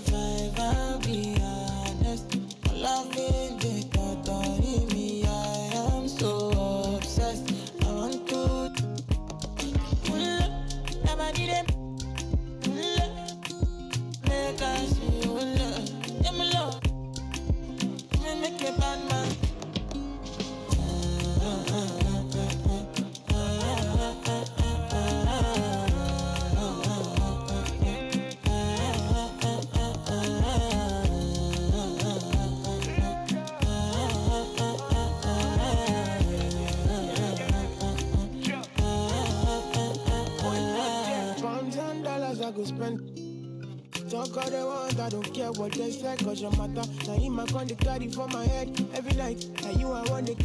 survive, I'll be honest. Loving the thought of me, I am so obsessed. I want to never need it. Make us see you love. Yeah, my love. Make a bad man. $1,000 I could spend. Talk all they want, I don't care what they say, cause your matter. Now in my con, they carry for my head every night. Now you I want it.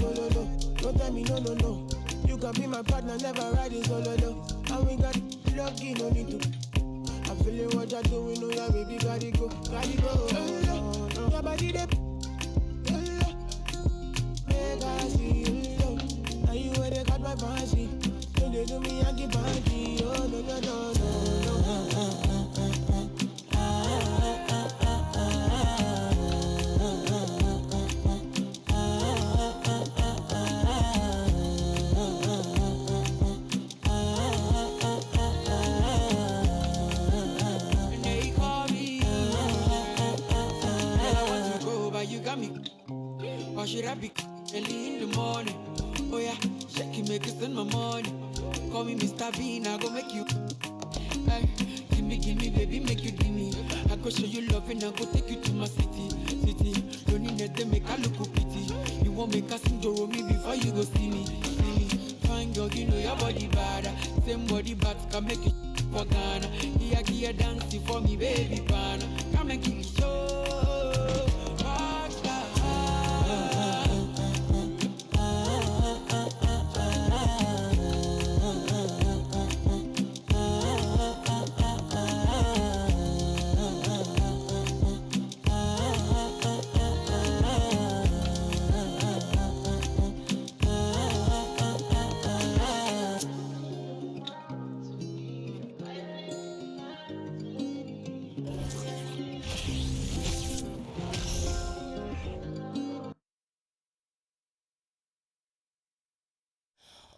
No, no, no, don't tell me no, no, no. You can be my partner, never riding solo, no. And we got lucky, no need to. I'm feeling what you're doing, oh yeah, baby, gotta go, gotta go. Your body, they make I see you. Now you where they got my fancy. When they do me, I give party. Oh, no, no, no, no, no. Why should I be early in the morning? Oh yeah, shake it, make it spend my money. Call me Mr. Bean, I go make you. Hey, give me, baby, make you give me. I go show you love and I go take you to my city. Don't need to make a look pity. You won't make us sing to me before you go see me. Fine girl, you know your body bad. Same body bad can make you for Ghana. Here, dancing for me, baby, pana. Come and give me show.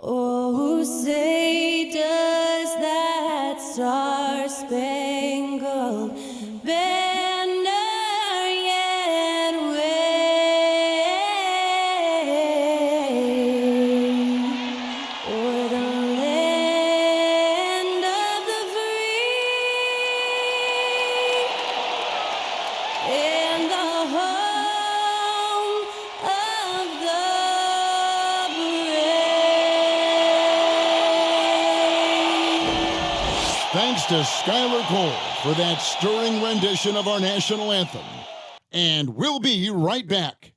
Oh, say does that star-spangled banner yet wave o'er the land of the free and the home of the Thanks to Skylar Cole for that stirring rendition of our national anthem. And we'll be right back.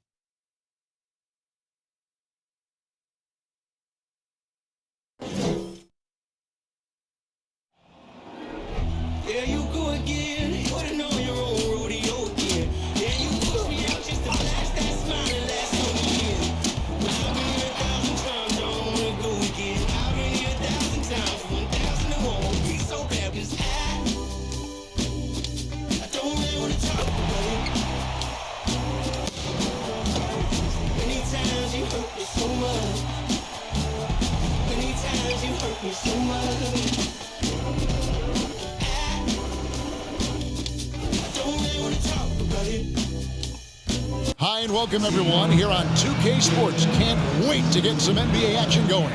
There you go again. You wanna know your own rodeo again. Yeah, you push me out just to blast that smile and last on again. But I've been here 1,000 times, I don't wanna go again. I've been here 1,000 times, 1,000 it won't be so bad, 'cause I don't really wanna talk about it. Many times you hurt me so much. Many times you hurt me so much. Hi and welcome everyone here on 2K Sports. Can't wait to get some NBA action going.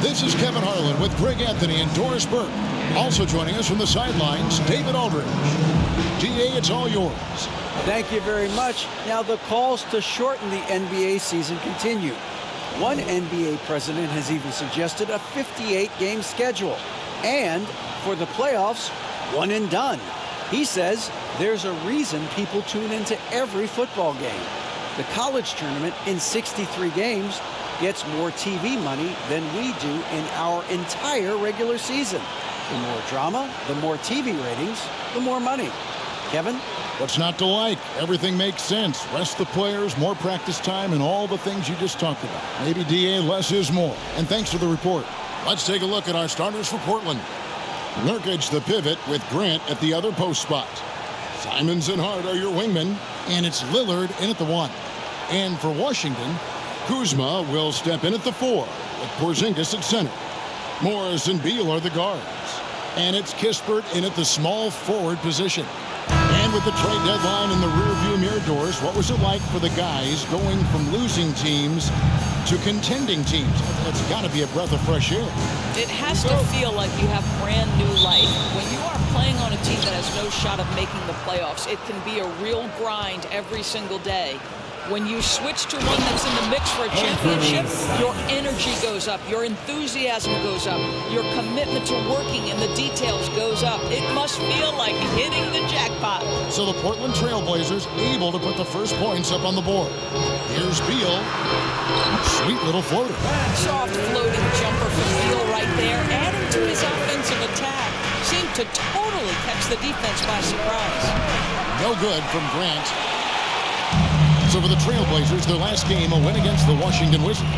This is Kevin Harlan with Greg Anthony and Doris Burke. Also joining us from the sidelines, David Aldridge. DA, it's all yours. Thank you very much. Now the calls to shorten the NBA season continue. One NBA president has even suggested a 58-game schedule. And for the playoffs, one and done. He says there's a reason people tune into every football game. The college tournament in 63 games gets more TV money than we do in our entire regular season. The more drama, the more TV ratings, the more money. Kevin? What's not to like? Everything makes sense. Rest the players, more practice time, and all the things you just talked about. Maybe, DA, less is more. And thanks for the report. Let's take a look at our starters for Portland. Nurkic the pivot with Grant at the other post spot. Simons and Hart are your wingmen, and it's Lillard in at the 1. And for Washington, Kuzma will step in at the 4 with Porzingis at center. Morris and Beal are the guards. And it's Kispert in at the small forward position. And with the trade deadline in the rearview mirror, Doris, what was it like for the guys going from losing teams to contending teams? That's got to be a breath of fresh air. It has to feel like you have brand new life. When you are playing on a team that has no shot of making the playoffs, it can be a real grind every single day. When you switch to one that's in the mix for a championship, your energy goes up, your enthusiasm goes up, your commitment to working in the details goes up. It must feel like hitting the jackpot. So the Portland Trailblazers able to put the first points up on the board. Here's Beal. Sweet little floater. Soft floating jumper from Beal right there, adding to his offensive attack. Seemed to totally catch the defense by surprise. No good from Grant. So for the Trailblazers, their last game, a win against the Washington Wizards.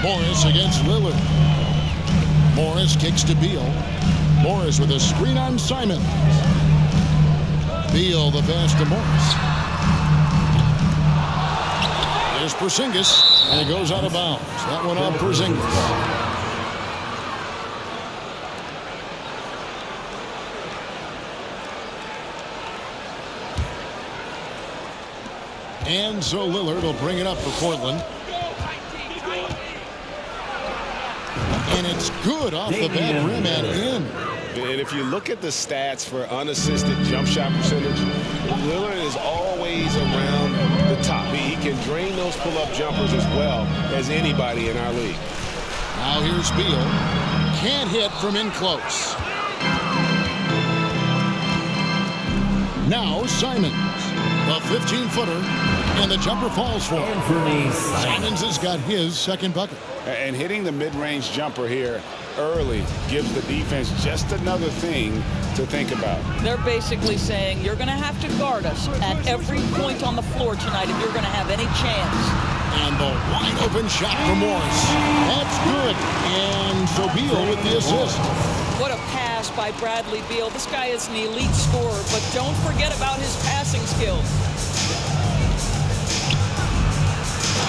Morris against Lillard. Morris kicks to Beal. Morris with a screen on Simons. Beal the pass to Morris. There's Porzingis, and it goes out of bounds. That one off Porzingis. And so Lillard will bring it up for Portland. And it's good off the bad rim and in. And if you look at the stats for unassisted jump shot percentage, Lillard is always around the top. He can drain those pull-up jumpers as well as anybody in our league. Now here's Beal. Can't hit from in close. Now Simons. A 15-footer, and the jumper falls for him. Anfernee. Simons has got his second bucket. And hitting the mid-range jumper here early gives the defense just another thing to think about. They're basically saying you're going to have to guard us at every point on the floor tonight if you're going to have any chance. And the wide-open shot for Morris. That's good. And so Beal with the assist. What a pass by Bradley Beal. This guy is an elite scorer, but don't forget about his passing skills.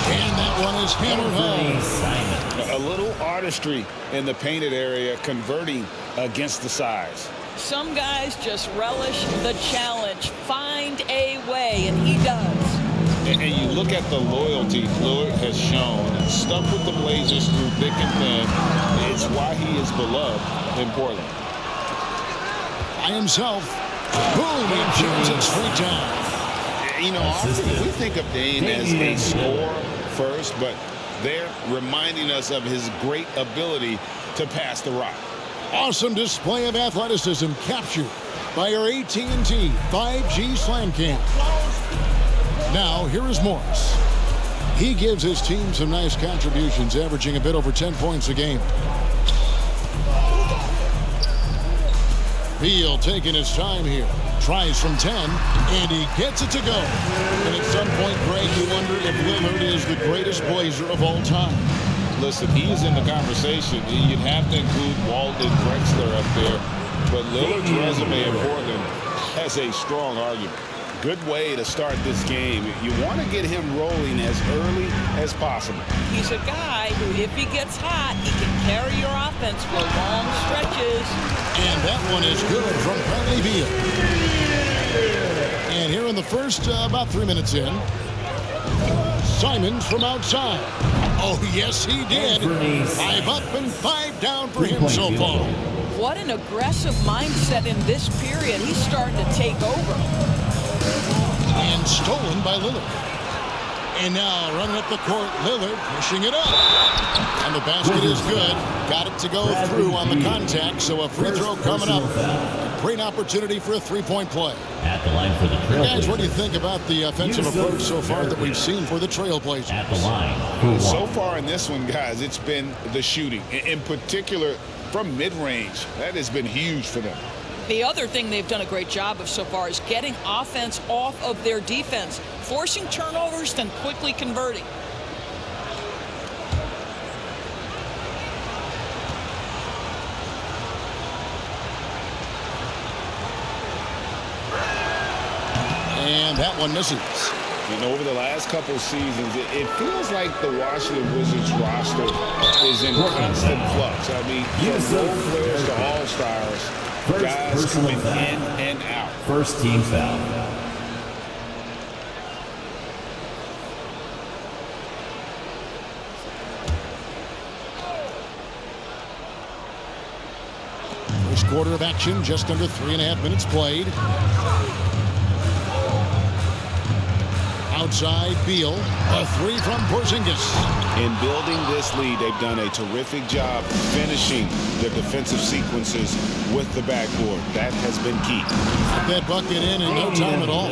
And that one is hammered home. A little artistry in the painted area, converting against the size. Some guys just relish the challenge. Find a way, and he does. And you look at the loyalty Lillard has shown, stuck with the Blazers through thick and thin. It's why he is beloved in Portland. By himself. Boom, and turns it straight down. You know, often we think of Dame as a scorer first, but they're reminding us of his great ability to pass the rock. Awesome display of athleticism captured by our AT&T 5G Slam Cam. Now, here is Morris. He gives his team some nice contributions, averaging a bit over 10 points a game. Beal taking his time here. Tries from 10, and he gets it to go. And at some point, Greg, you wonder if Lillard is the greatest Blazer of all time. Listen, he is in the conversation. You'd have to include Walton Drexler up there. But Lillard's resume in Portland has a strong argument. Good way to start this game. You want to get him rolling as early as possible. He's a guy who, if he gets hot, he can carry your offense for long stretches. And that one is good from Bradley Beal. And here in the first, about 3 minutes in, Simons from outside. Oh, yes, he did. 5 up and 5 down for him so far. What an aggressive mindset in this period. He's starting to take over. And stolen by Lillard. And now running up the court, Lillard pushing it up. And the basket is good. Got it to go through on the contact, so a free throw coming up. Great opportunity for a three-point play. At the line for the Trailblazers. Guys, what do you think about the offensive approach so far that we've seen for the Trailblazers? At the line. So far in this one, guys, it's been the shooting. In particular, from mid-range. That has been huge for them. The other thing they've done a great job of so far is getting offense off of their defense, forcing turnovers, then quickly converting. And that one misses. And over the last couple of seasons, it feels like the Washington Wizards roster is in constant flux. I mean, from role players to all-stars, guys coming in and out. First team foul. First quarter of action, just under 3.5 minutes played. Outside, Beal. A three from Porzingis. In building this lead, they've done a terrific job finishing their defensive sequences with the backboard. That has been key. Put that bucket in no time at all.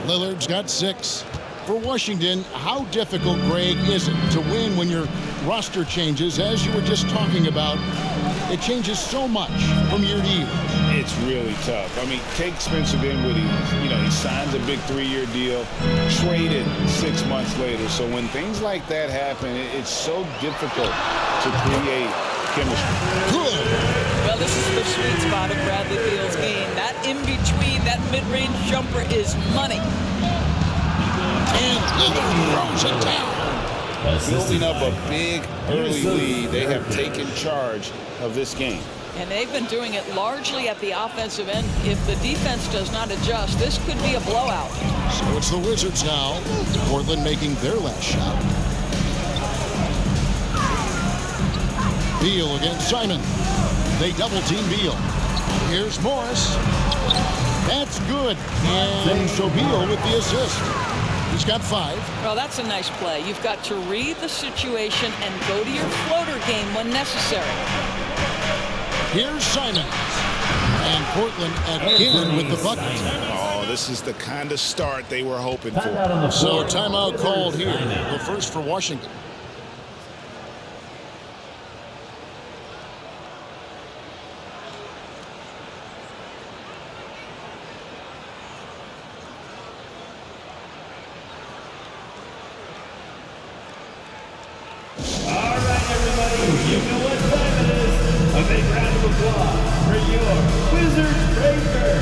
Lillard's got 6. For Washington, how difficult, Greg, is it to win when your roster changes? As you were just talking about, it changes so much from year to year. It's really tough. I mean, take Spencer Dinwiddie. He signs a big 3-year deal, traded 6 months later. So when things like that happen, it's so difficult to create chemistry. Good. Well, this is the sweet spot of Bradley Beal's game. That in-between, that mid-range jumper is money. And Lillard throws it down. Building up a big early lead, they have taken charge of this game. And they've been doing it largely at the offensive end. If the defense does not adjust, this could be a blowout. So it's the Wizards now. Portland making their last shot. Beal against Simon. They double-team Beal. Here's Morris. That's good. And so Beal with the assist. He's got 5. Well, that's a nice play. You've got to read the situation and go to your floater game when necessary. Here's Simon. And Portland again with the bucket. Oh, this is the kind of start they were hoping for. So timeout called here. The first for Washington. You know what time it is. A big round of applause for your Wizards Breaker.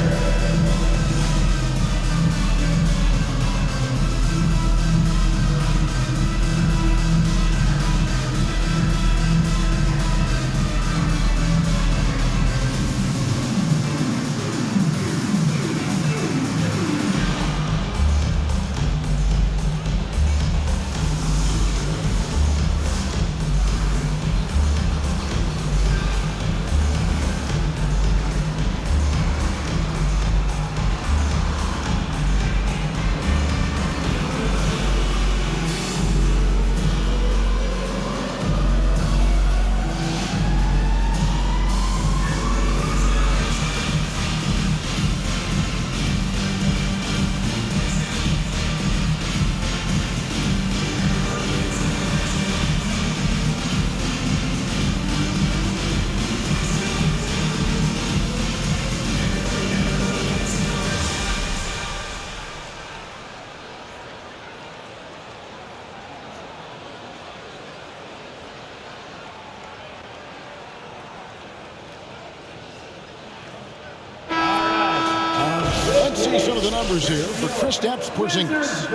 Let's see some of the numbers here for Kristaps Porzingis.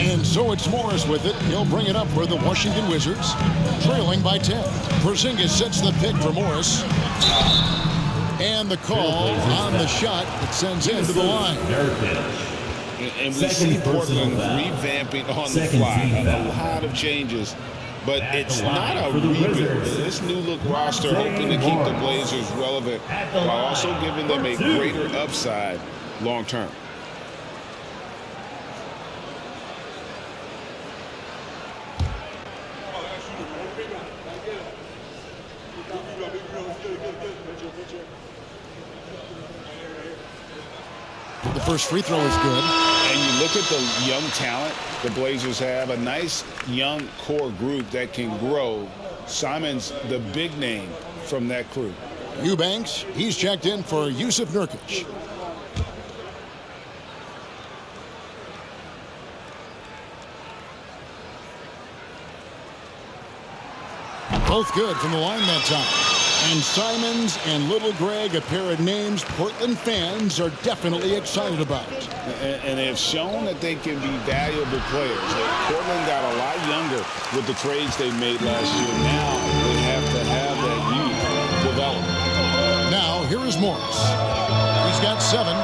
And so it's Morris with it. He'll bring it up for the Washington Wizards, trailing by 10. Porzingis sets the pick for Morris. And the call on the shot that sends into the line. And we see Portland revamping on the fly. A lot of changes. But it's not a rebuild. This new look roster hoping to keep the Blazers relevant while also giving them a greater upside long term. The first free throw is good. And you look at the young talent the Blazers have, a nice young core group that can grow. Simon's the big name from that crew. Eubanks, he's checked in for Yusuf Nurkic. Both good from the line that time. And Simons and Little Greg, a pair of names Portland fans are definitely excited about. And they've shown that they can be valuable players. Portland got a lot younger with the trades they made last year. Now they have to have that youth develop. Now, here is Morris. He's got 7.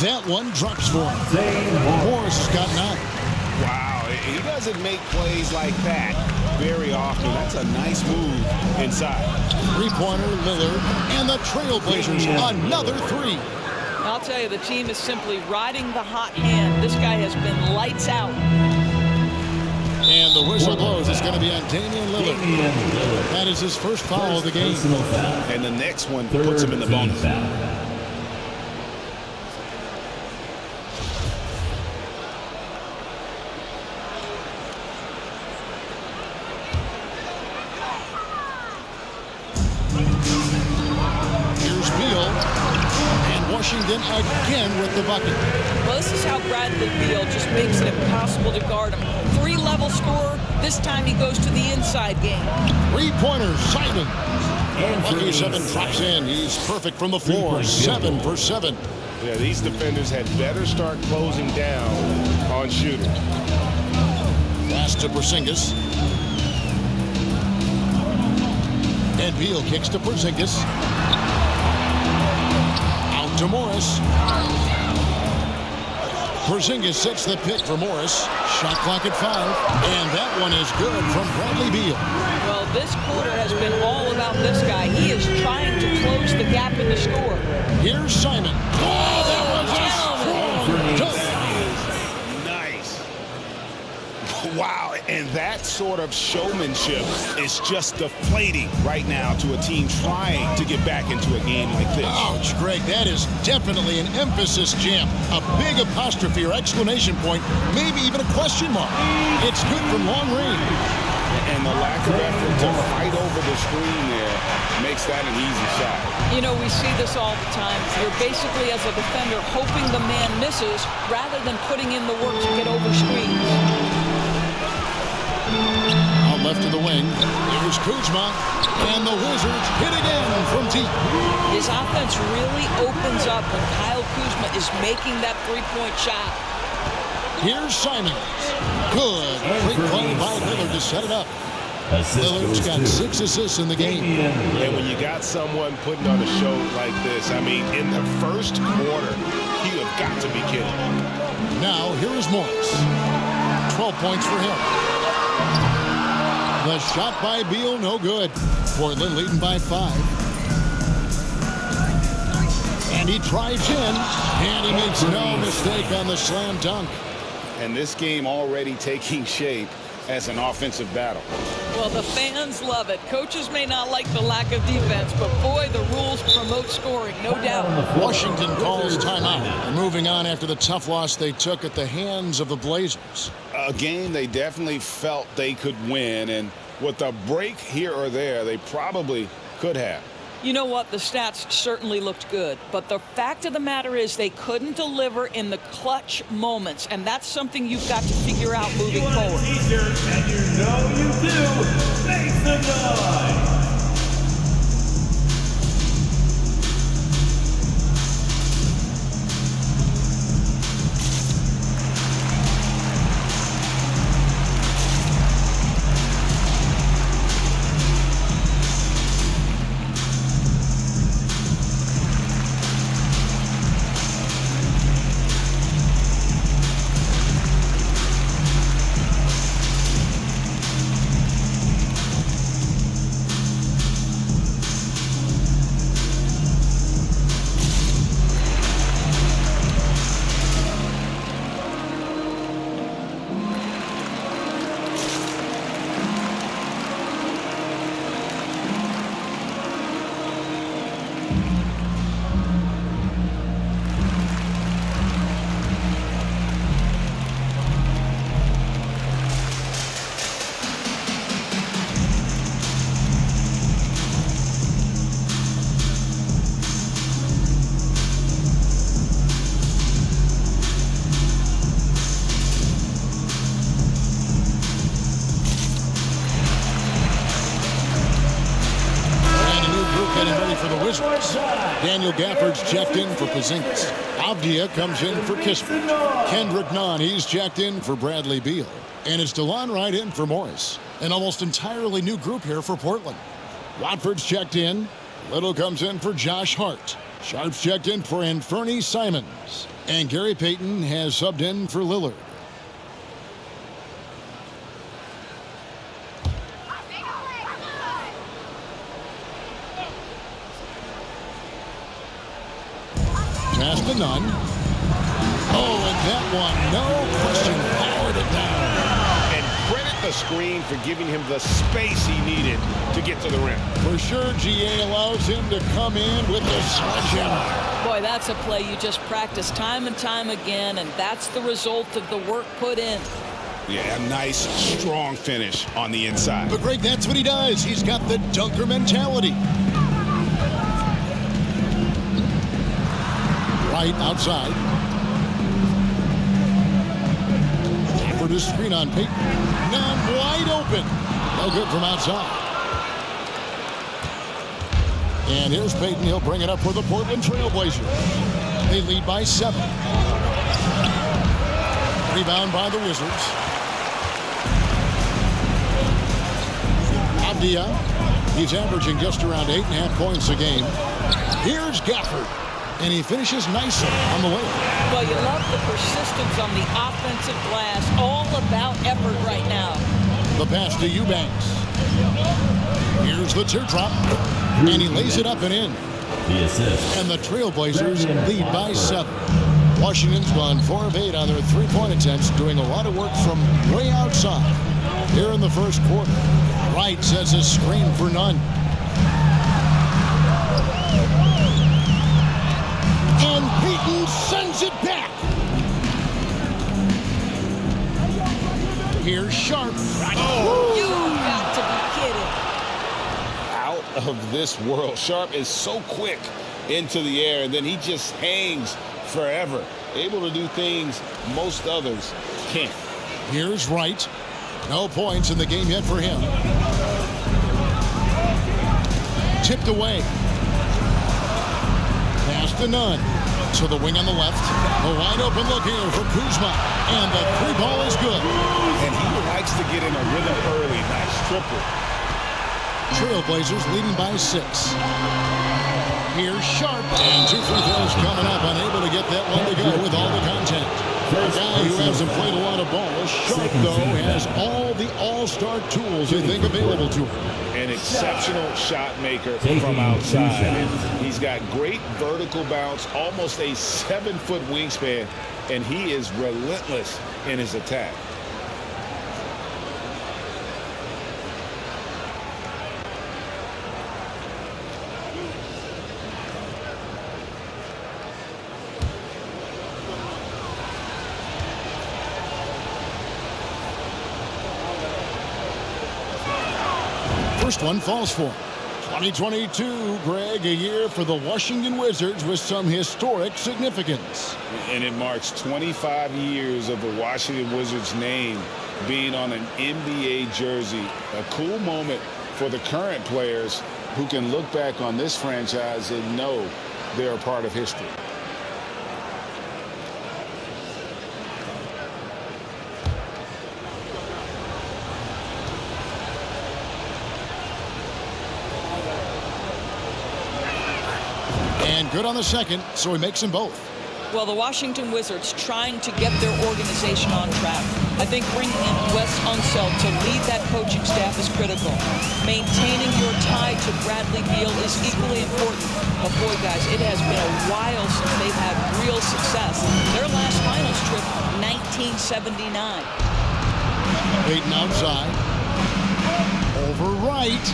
That one drops for him. Morris has got 9. Wow, he doesn't make plays like that very often. That's a nice move inside. Three-pointer, Lillard, and the Trailblazers, another 3. I'll tell you, the team is simply riding the hot hand. This guy has been lights out. And the whistle blows. It's going to be on Damian Lillard. That is his first foul of the game. And the next one puts him in the bonus. Here's Beal. And Washington again with the bucket. Well, this is how Bradley Beal just makes it impossible to guard him. 3-level scorer. This time he goes to the inside game. Three-pointer, Simon. Lucky 7 drops in. He's perfect from the floor. 7 for 7. Yeah, these defenders had better start closing down on shooters. Pass to Porzingis. And Beal kicks to Porzingis. Out to Morris. Porzingis sets the pick for Morris. Shot clock at 5. And that one is good from Bradley Beal. Well, this quarter has been all about this guy. He is trying to close the gap in the score. Here's Simon. Oh, that was a strong dunk. Nice. Wow, and that sort of showmanship is just deflating right now to a team trying to get back into a game like this. Ouch, Greg, that is definitely an emphasis jam. A big apostrophe or exclamation point, maybe even a question mark. It's good from long range. And the lack of effort to fight over the screen there makes that an easy shot. You know, we see this all the time. You're basically, as a defender, hoping the man misses rather than putting in the work to get over screens. Out left to the wing. Here's Kuzma. And the Wizards hit again from deep. His offense really opens up when Kyle Kuzma is making that three-point shot. Here's Simons. Good. Great play by Lillard to set it up. Lillard's got 6 assists in the game. And when you got someone putting on a show like this, I mean, in the first quarter, you have got to be kidding. Now, here is Morris. 12 points for him. The shot by Beal, no good. Portland leading by 5. And he drives in, and he makes no mistake on the slam dunk. And this game already taking shape as an offensive battle. Well, the fans love it. Coaches may not like the lack of defense, but boy, the rules promote scoring, no doubt. Washington calls timeout. Moving on after the tough loss they took at the hands of the Blazers. A game they definitely felt they could win, and with a break here or there, they probably could have. You know what? The stats certainly looked good, but the fact of the matter is they couldn't deliver in the clutch moments, and that's something you've got to figure out moving forward. T-shirt, and you know you do. Make some noise. Daniel Gafford's checked in for Porzingis. Avdia comes in for Kispert. Kendrick Nunn, he's checked in for Bradley Beal. And it's DeLon Wright in for Morris. An almost entirely new group here for Portland. Watford's checked in. Little comes in for Josh Hart. Sharp's checked in for Anfernee Simons. And Gary Payton has subbed in for Lillard. Pass to Nunn. Oh, and that one, no question, powered it down. And credit the screen for giving him the space he needed to get to the rim. For sure, GA allows him to come in with the sledgehammer. Boy, that's a play you just practice time and time again, and that's the result of the work put in. Yeah, a nice, strong finish on the inside. But Greg, that's what he does. He's got the dunker mentality. Right outside. For the screen on Payton. Nunn wide open. No good from outside. And here's Payton. He'll bring it up for the Portland Trail Blazers. They lead by 7. Rebound by the Wizards. Avdia. He's averaging just around 8.5 points a game. Here's Gafford. And he finishes nicely on the way. Well, you love the persistence on the offensive glass. All about effort right now. The pass to Eubanks. Here's the teardrop. And he lays it up and in. The assist. And the Trailblazers lead by 7. Washington's gone 4 of 8 on their three-point attempts, doing a lot of work from way outside. Here in the first quarter, Wright sets a screen for Nunn. And Payton sends it back. Here's Sharp. Oh, you got to be kidding. Out of this world. Sharp is so quick into the air, and then he just hangs forever. Able to do things most others can't. Here's Wright. No points in the game yet for him. Tipped away. Pass to Nunn. To the wing on the left. A wide open look here for Kuzma. And the 3 ball is good. And he likes to get in a rhythm early. Nice triple. Trailblazers leading by 6. Here's Sharp. And 2 free throws coming up. Unable to get that one to go with all the contact. For a guy who hasn't played a lot of ball, Sharp, though, has all the all-star tools I think available to him. An exceptional shot maker from outside. He's got great vertical bounce, almost a 7-foot wingspan, and he is relentless in his attack. First one falls for him. 2022, Greg, a year for the Washington Wizards with some historic significance. And it marks 25 years of the Washington Wizards name being on an NBA jersey. A cool moment for the current players who can look back on this franchise and know they're a part of history. And good on the second, so he makes them both. Well, the Washington Wizards trying to get their organization on track. I think bringing in Wes Unseld to lead that coaching staff is critical. Maintaining your tie to Bradley Beal is equally important. But boy, guys, it has been a while since they've had real success. Their last finals trip, 1979. Payton outside. Over Wright.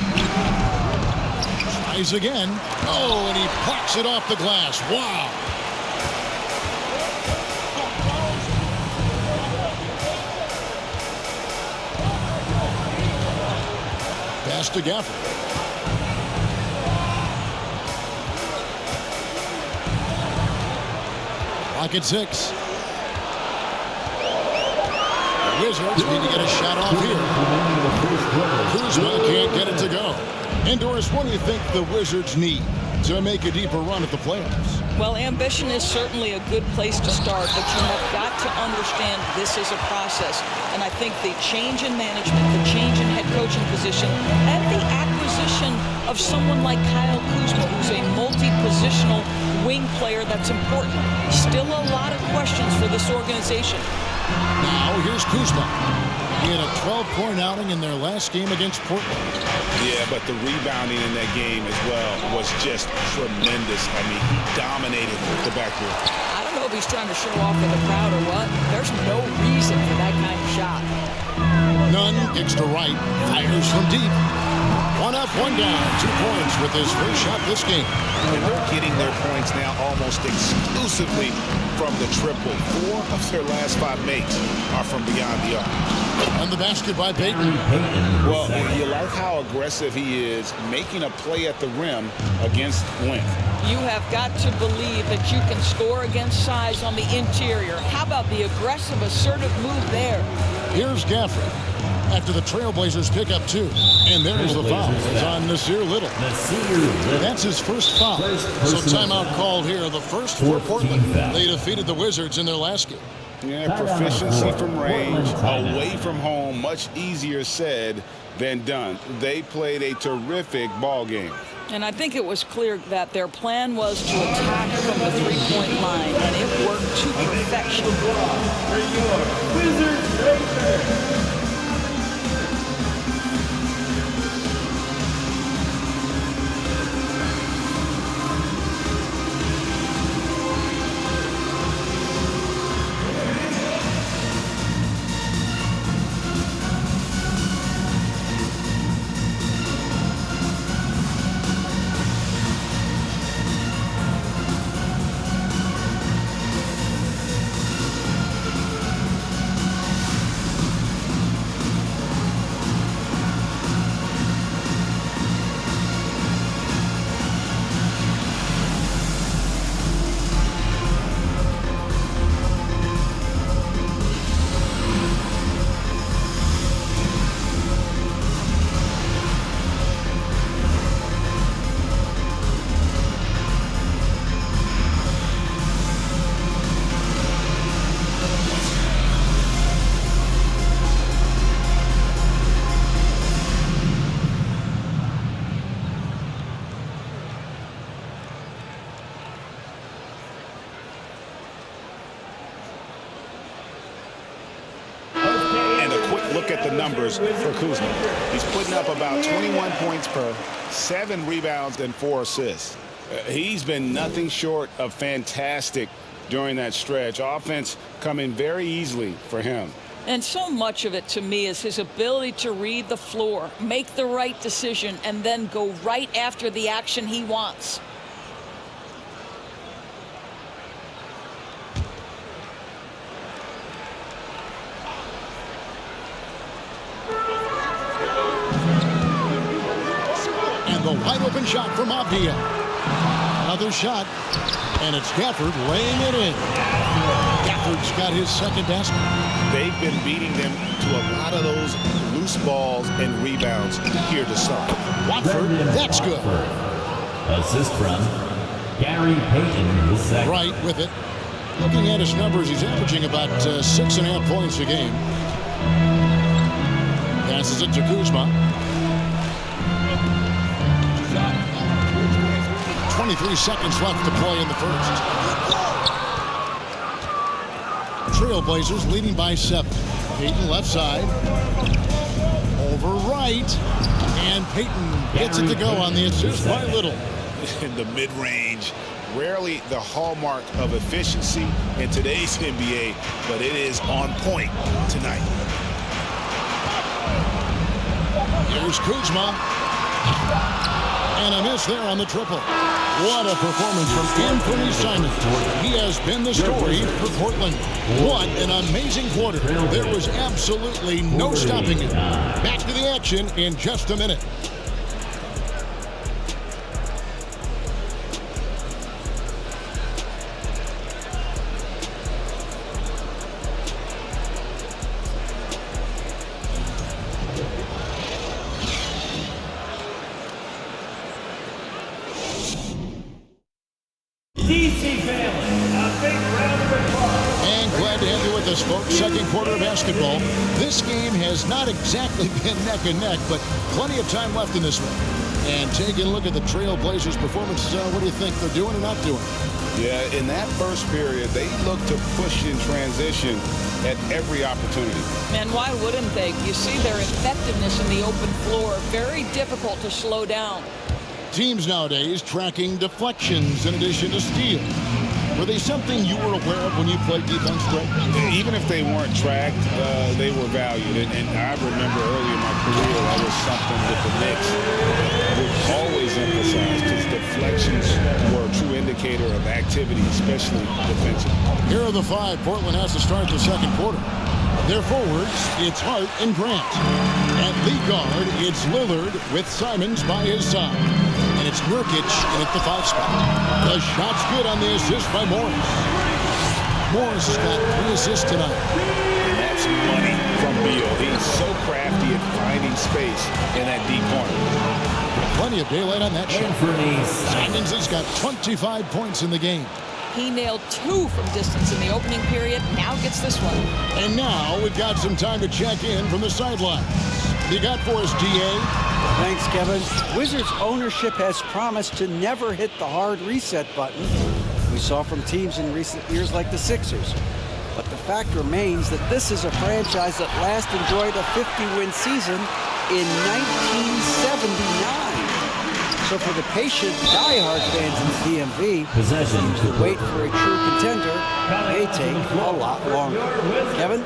Tries again. Oh, and he plucks it off the glass. Wow. Pass to Gafford. Clock at 6. The Wizards need to get a shot off here. Kuzma can't get it to go. And Doris, what do you think the Wizards need? to make a deeper run at the playoffs. Well, ambition is certainly a good place to start, but you have got to understand this is a process. And I think the change in management, the change in head coaching position, and the acquisition of someone like Kyle Kuzma, who's a multi-positional wing player that's important. Still a lot of questions for this organization. Now, here's Kuzma. He had a 12-point outing in their last game against Portland. Yeah, but the rebounding in that game as well was just tremendous. I mean, he dominated the backcourt. I don't know if he's trying to show off for the crowd or what. There's no reason for that kind of shot. Nunn kicks to right, fires from deep. One up, one down, 2 points with his first shot this game. And they're getting their points now almost exclusively from the triple. 4 of their last 5 makes are from beyond the arc. And the basket by Payton. Well, you like how aggressive he is making a play at the rim against length. You have got to believe that you can score against size on the interior. How about the aggressive, assertive move there? Here's Gafford after the Trailblazers pick up 2. And there's the foul. It's on Nasir Little. That's his first foul. So timeout called here. The first for Portland. They defeated the Wizards in their last game. Yeah, proficiency from range, away from home, much easier said than done. They played a terrific ball game. And I think it was clear that their plan was to attack from the three-point line, and it worked to perfection. Wizards Breaker. At the numbers for Kuzma. He's putting up about 21 points per 7 rebounds and 4 assists. He's been nothing short of fantastic during that stretch. Offense coming very easily for him. And so much of it to me is his ability to read the floor, make the right decision, and then go right after the action he wants. The wide open shot from Beal. Another shot, and it's Gafford laying it in. Gafford's got his second basket. They've been beating them to a lot of those loose balls and rebounds here to start. Watford, that's good. Assist from Gary Payton, the second. Right with it. Looking at his numbers, he's averaging about 6.5 points a game. Passes it to Kuzma. 23 seconds left to play in the first. Trailblazers leading by 7. Payton left side. Over right. And Payton gets it to go on the assist by Little. In the mid-range, rarely the hallmark of efficiency in today's NBA, but it is on point tonight. Here's Kuzma. And a miss there on the triple. What a performance from Anfernee Simons. He has been the story for Portland. What an amazing quarter. There was absolutely no stopping it. Back to the action in just a minute. big round of applause. And glad to have you with us, folks. Second quarter of basketball. This game has not exactly been neck and neck, but plenty of time left in this one. And taking a look at the Trail Blazers' performance, what do you think they're doing or not doing? Yeah, in that first period, they looked to push in transition at every opportunity. Man, why wouldn't they? You see their effectiveness in the open floor. Very difficult to slow down. Teams nowadays tracking deflections in addition to steals. Were they something you were aware of when you played defense, Greg? Even if they weren't tracked, they were valued. And I remember early in my career, that was something that the Knicks would always emphasize, because deflections were a true indicator of activity, especially defensive. Here are the five Portland has to start the second quarter. Their forwards, it's Hart and Grant. At lead guard, it's Lillard with Simons by his side. And it's Nurkic in at the 5 spot. The shot's good on the assist by Morris. Morris has got 3 assists tonight. And that's money from Beal. He's so crafty at finding space in that deep corner. Plenty of daylight on that shot. Anfernee. Simons has got 25 points in the game. He nailed 2 from distance in the opening period. Now gets this one. And now we've got some time to check in from the sidelines. You got for us, DA? Thanks, Kevin. Wizards ownership has promised to never hit the hard reset button we saw from teams in recent years like the Sixers. But the fact remains that this is a franchise that last enjoyed a 50-win season in 1979. So for the patient, diehard fans in the DMV, Possession to wait for a true contender may take a lot longer. Kevin?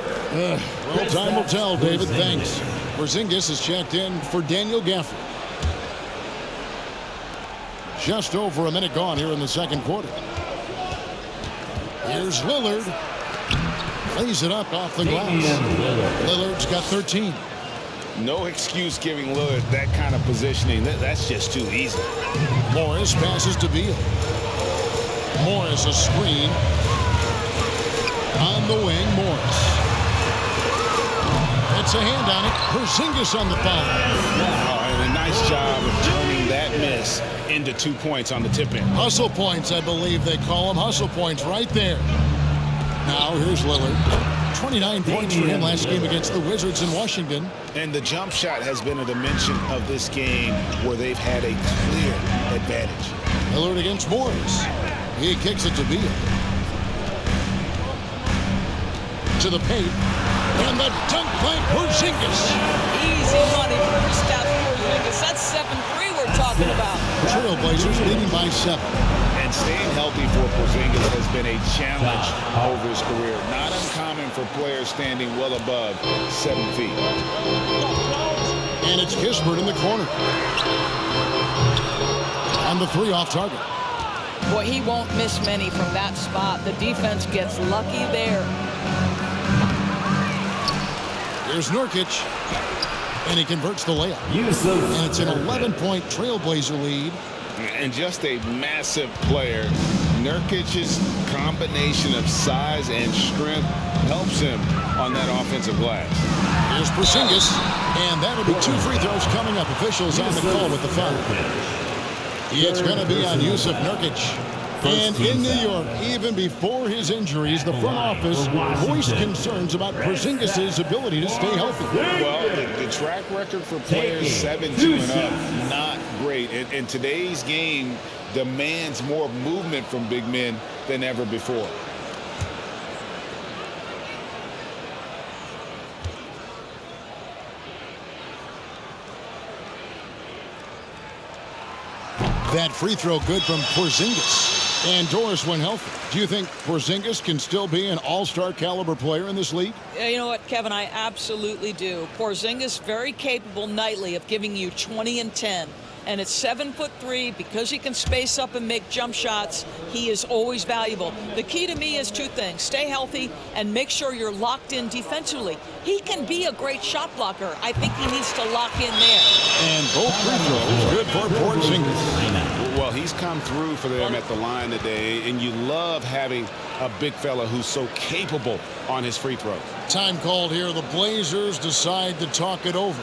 Well, time will tell, David. Thanks. Porzingis is checked in for Daniel Gafford. Just over a minute gone here in the second quarter. Here's Lillard. Lays it up off the glass. Lillard's got 13. No excuse giving Lillard that kind of positioning. That's just too easy. Morris passes to Beal. Morris a screen. On the wing, Morris. It's a hand on it. Porzingis on the foul. Oh, and a nice job of turning that miss into 2 points on the tip-in. Hustle points, I believe they call them. Hustle points right there. Now here's Lillard. 29 points for him last game against the Wizards in Washington. And the jump shot has been a dimension of this game where they've had a clear advantage. Lillard against Morris. He kicks it to Beal. To the paint. And the dunk by Porzingis. Easy money for Kristaps Porzingis. That's 7-3 we're talking about. Trailblazers leading by 7. And staying healthy for Porzingis has been a challenge over his career. Not uncommon for players standing well above 7 feet. And it's Kispert in the corner. On the 3 off target. Boy, he won't miss many from that spot. The defense gets lucky there. Here's Nurkic. And he converts the layup. And it's an 11-point Trailblazer lead. And just a massive player. Nurkic's combination of size and strength helps him on that offensive glass. Here's Porzingis, and that'll be 2 free throws coming up. Officials on the call with the foul. It's going to be on Yusuf Nurkic. And in New York, even before his injuries, the front office voiced concerns about Porzingis' ability to stay healthy. Well, the track record for players 7-2 and up, not great. And today's game demands more movement from big men than ever before. That free throw good from Porzingis. And Doris, when healthy, do you think Porzingis can still be an all-star caliber player in this league? You know what, Kevin, I absolutely do. Porzingis very capable nightly of giving you 20 and 10. And at 7'3", because he can space up and make jump shots, he is always valuable. The key to me is 2 things. Stay healthy and make sure you're locked in defensively. He can be a great shot blocker. I think he needs to lock in there. And both free throws good for Porzingis. Well, he's come through for them at the line today, and you love having a big fella who's so capable on his free throw. Time called here. The Blazers decide to talk it over.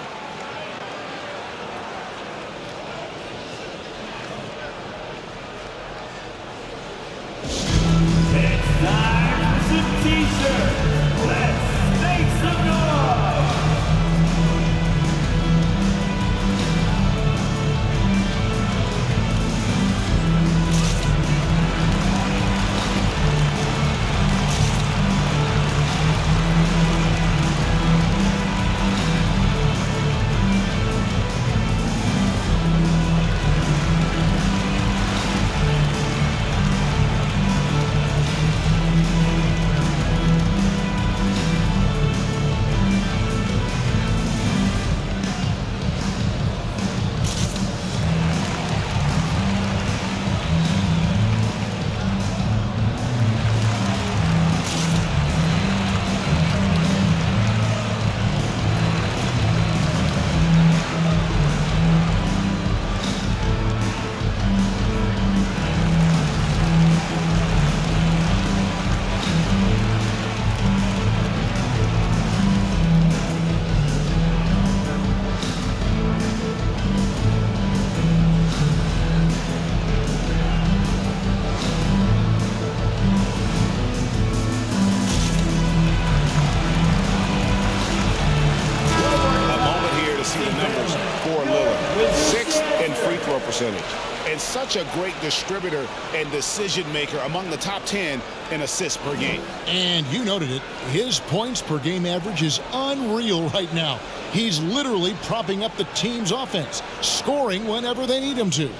percentage. And such a great distributor and decision maker among the top 10 in assists per game. And you noted it. His points per game average is unreal right now. He's literally propping up the team's offense, scoring whenever they need him to.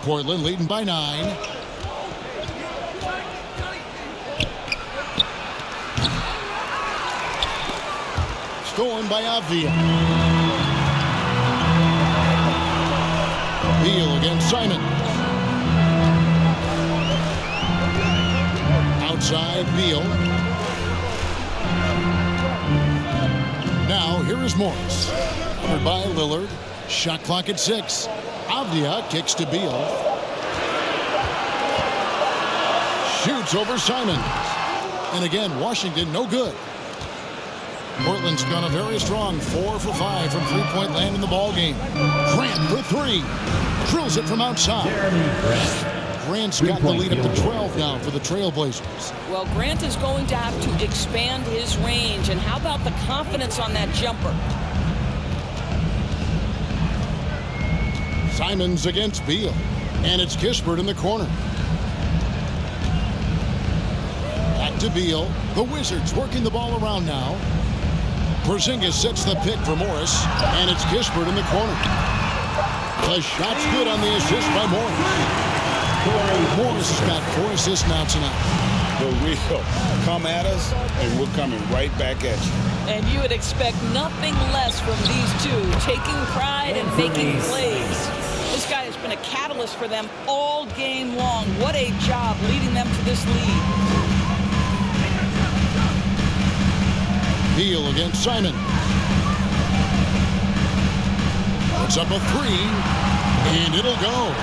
Portland leading by 9. Stolen by Avdia. Beal against Simon. Outside Beal. Now here is Morris. Covered by Lillard. Shot clock at 6. Avdia kicks to Beal. Shoots over Simon. And again, Washington no good. Portland's gone a very strong 4 for 5 from three-point land in the ball game. Grant for 3. Drills it from outside. Grant's got the lead up to 12 now for the Trailblazers. Well, Grant is going to have to expand his range. And how about the confidence on that jumper? Simons against Beal. And it's Kispert in the corner. Back to Beal. The Wizards working the ball around now. Porzingis sets the pick for Morris. And it's Kispert in the corner. The shot's good on the assist by Morris. Morris has got 4 assists now tonight. The real come at us, and we're coming right back at you. And you would expect nothing less from these two, taking pride and making plays. This guy has been a catalyst for them all game long. What a job leading them to this lead. Beal against Simon. Puts up a 3, and it'll go.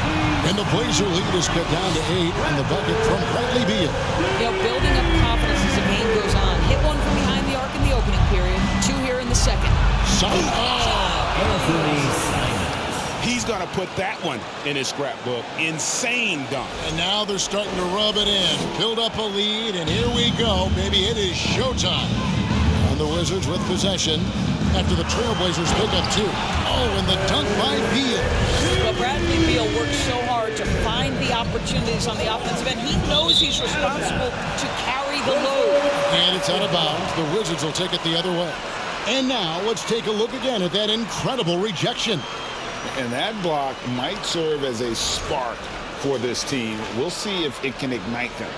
And the Blazer lead is cut down to 8, and the bucket from Bradley Beal. You know, building up confidence as the game goes on. Hit one from behind the arc in the opening period, 2 here in the second. Simon. Anfernee Simons. He's going to put that one in his scrapbook. Insane dunk. And now they're starting to rub it in. Build up a lead, and here we go. Maybe it is showtime. And the Wizards with possession after the Trailblazers pick up 2. Oh, and the dunk by Beal. Well, Bradley Beal works so hard to find the opportunities on the offensive end. He knows he's responsible to carry the load. And it's out of bounds. The Wizards will take it the other way. And now let's take a look again at that incredible rejection. And that block might serve as a spark for this team. We'll see if it can ignite them.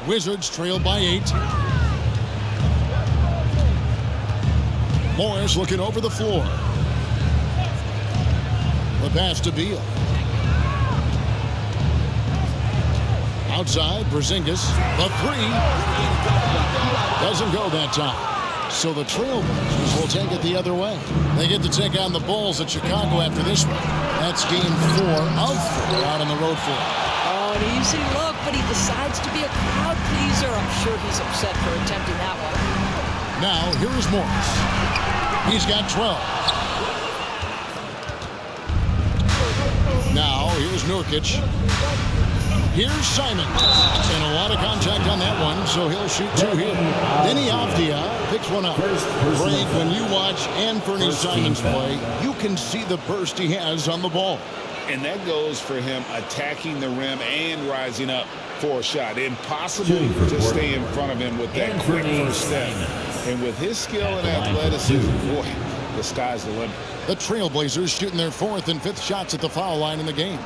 Wizards trail by 8. Morris looking over the floor. The pass to Beal. Outside, Porzingis. The 3. Doesn't go that time. So the Trailblazers will take it the other way. They get to take on the Bulls at Chicago after this one. That's game 4 of 4 out on the road for. Oh, an easy look, but he decides to be a crowd pleaser. I'm sure he's upset for attempting that one. Now, here is Morris. He's got 12. Now, here's Nurkic. Here's Simon. And a lot of contact on that one, so he'll shoot 2 here. Denny Avdia picks one up. Greg, when you watch Anfernee Simons play, you can see the burst he has on the ball. And that goes for him attacking the rim and rising up for a shot. Impossible to stay in front of him with that quick first step. And with his skill and athleticism, boy, the sky's the limit. The Trailblazers shooting their 4th and 5th shots at the foul line in the game.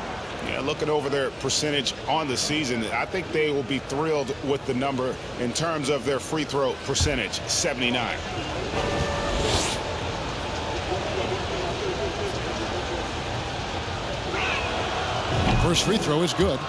Yeah, looking over their percentage on the season, I think they will be thrilled with the number in terms of their free throw percentage, 79. First free throw is good.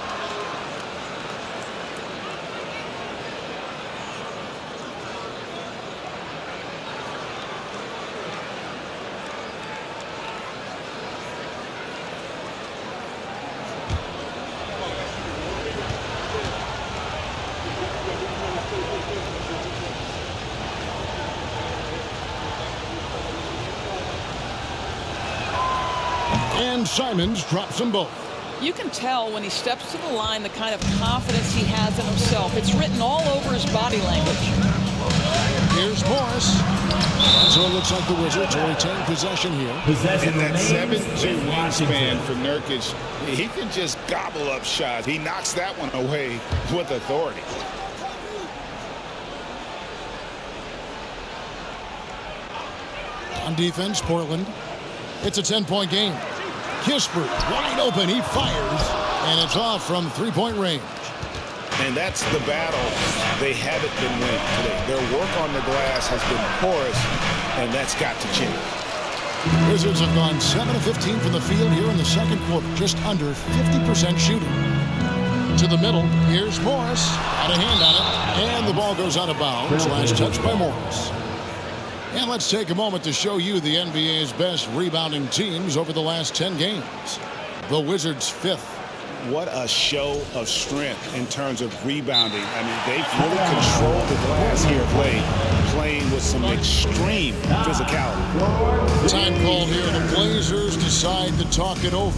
And Simons drops them both. You can tell when he steps to the line the kind of confidence he has in himself. It's written all over his body language. Here's Morris. And so it looks like the Wizards will retain possession here. In that 7'2" wingspan for Nurkic, he can just gobble up shots. He knocks that one away with authority. On defense, Portland. It's a 10-point game. Kispert wide open. He fires. And it's off from three-point range. And that's the battle they haven't been winning today. Their work on the glass has been porous, and that's got to change. Wizards have gone 7 of 15 from the field here in the second quarter, just under 50% shooting. To the middle, here's Morris. Out of hand on it, and the ball goes out of bounds. Last touch by Morris. And let's take a moment to show you the NBA's best rebounding teams over the last 10 games. The Wizards 5th. What a show of strength in terms of rebounding. I mean, they've really controlled the glass here of late, playing with some extreme physicality. Time called here. The Blazers decide to talk it over.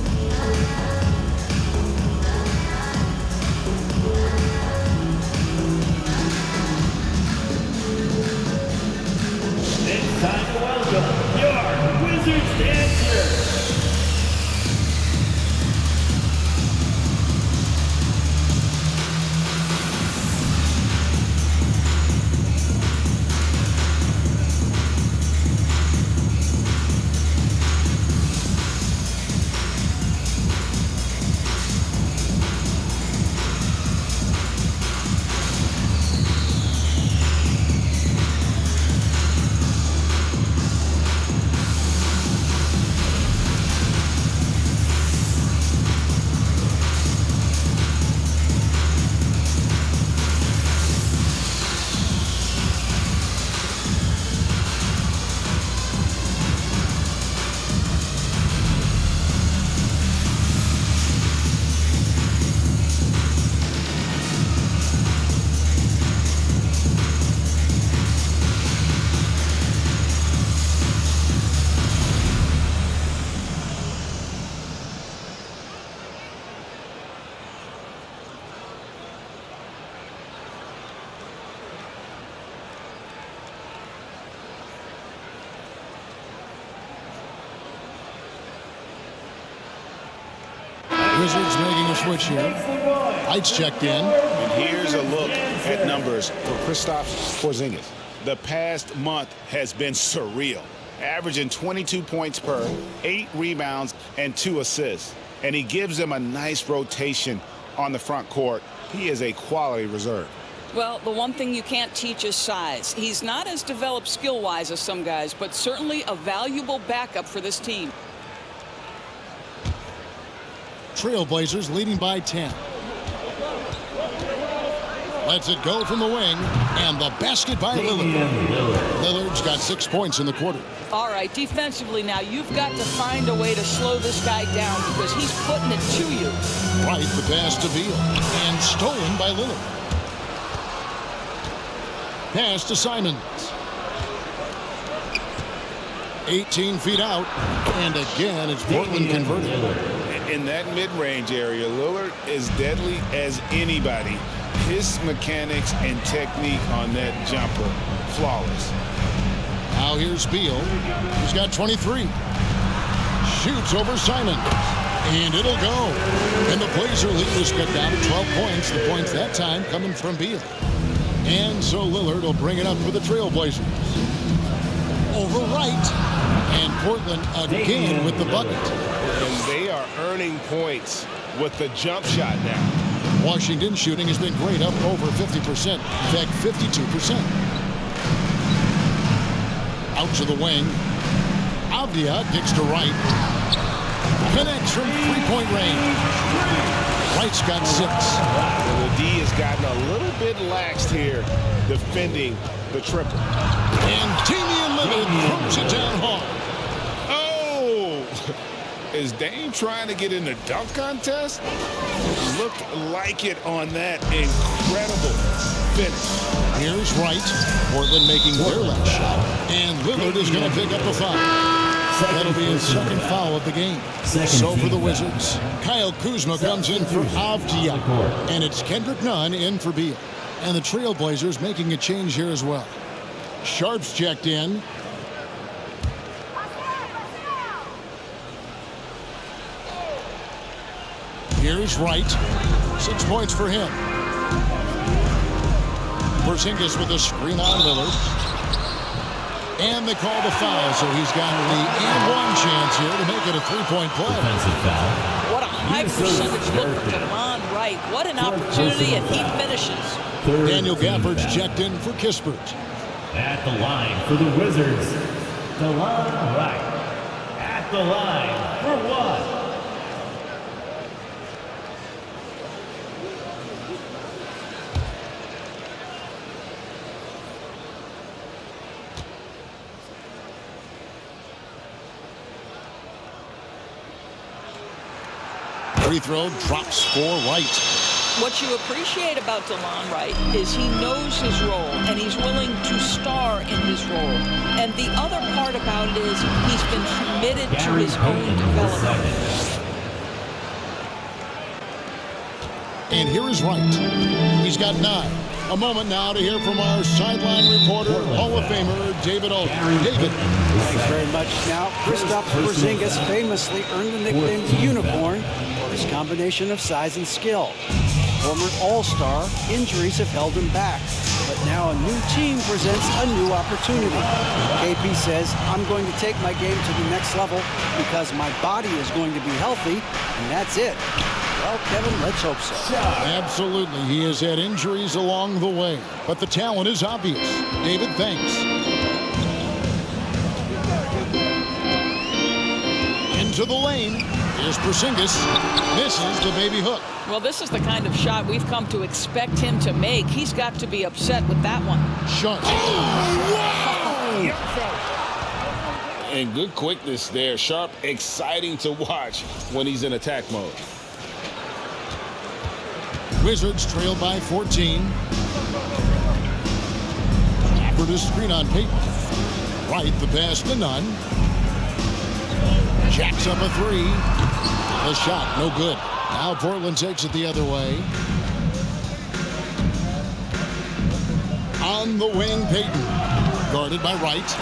It's time to welcome your Wizards dancer. Wizards making a switch here. Lights checked in. And here's a look at numbers for Kristaps Porzingis. The past month has been surreal, averaging 22 points per, 8 rebounds, and 2 assists. And he gives them a nice rotation on the front court. He is a quality reserve. Well, the one thing you can't teach is size. He's not as developed skill-wise as some guys, but certainly a valuable backup for this team. Trailblazers leading by 10. Lets it go from the wing, and the basket by Lillard. Lillard's got 6 points in the quarter. All right, defensively now, you've got to find a way to slow this guy down because he's putting it to you. Right, the pass to Beal, and stolen by Lillard. Pass to Simons. 18 feet out, and again, it's Portland converted. In that mid-range area, Lillard is deadly as anybody. His mechanics and technique on that jumper, flawless. Now here's Beal. He's got 23. Shoots over Simon. And it'll go. And the Blazer lead is cut down to 12 points. The points that time coming from Beal. And so Lillard will bring it up for the Trailblazers. Over right. And Portland again with the bucket. And they are earning points with the jump shot now. Washington shooting has been great, up over 50%. In fact, 52%. Out to the wing. Avdia kicks to right. Connects from three-point range. Wright's got 6. Well, the D has gotten a little bit laxed here defending the triple. And Damian Lillard throws it down hard. Oh! Is Dame trying to get in the dunk contest? Looked like it on that incredible finish. Here's Wright. Portland making their last shot. And Lillard is going to pick up a foul. That'll be his second foul of the game. So for the Wizards, Kyle Kuzma comes in for Avdia, and it's Kendrick Nunn in for Beal. And the Trailblazers making a change here as well. Sharp's checked in. Here's Wright. 6 points for him. Porzingis with a screen on Lillard. And they call the foul, so he's got the and one chance here to make it a three-point play. Defensive foul. What a high percentage look for DeLon Wright. What an opportunity, and he finishes. Daniel Gafford's checked in for Kispert. At the line for the Wizards, DeLon Wright. At the line for one. Free throw drops for Wright. What you appreciate about DeLon Wright is he knows his role, and he's willing to star in his role. And the other part about it is he's been committed to his own development. And here is Wright. He's got 9. A moment now to hear from our sideline reporter, Hall of Famer David Alden. David. Thanks very much. Now, Kristaps Porzingis famously earned the nickname Unicorn for his combination of size and skill. Former All-Star, injuries have held him back. But now a new team presents a new opportunity. KP says, I'm going to take my game to the next level because my body is going to be healthy, and that's it. Well, Kevin, let's hope so. Absolutely. He has had injuries along the way, but the talent is obvious. David, thanks. Into the lane. Here's Porzingis. Misses the baby hook. Well, this is the kind of shot we've come to expect him to make. He's got to be upset with that one. Sharp. And good quickness there. Sharp, exciting to watch when he's in attack mode. Wizards trail by 14. For the screen on Payton. Wright, the pass to Nunn. Jacks up a 3. The shot, no good. Now Portland takes it the other way. On the wing, Payton. Guarded by Wright.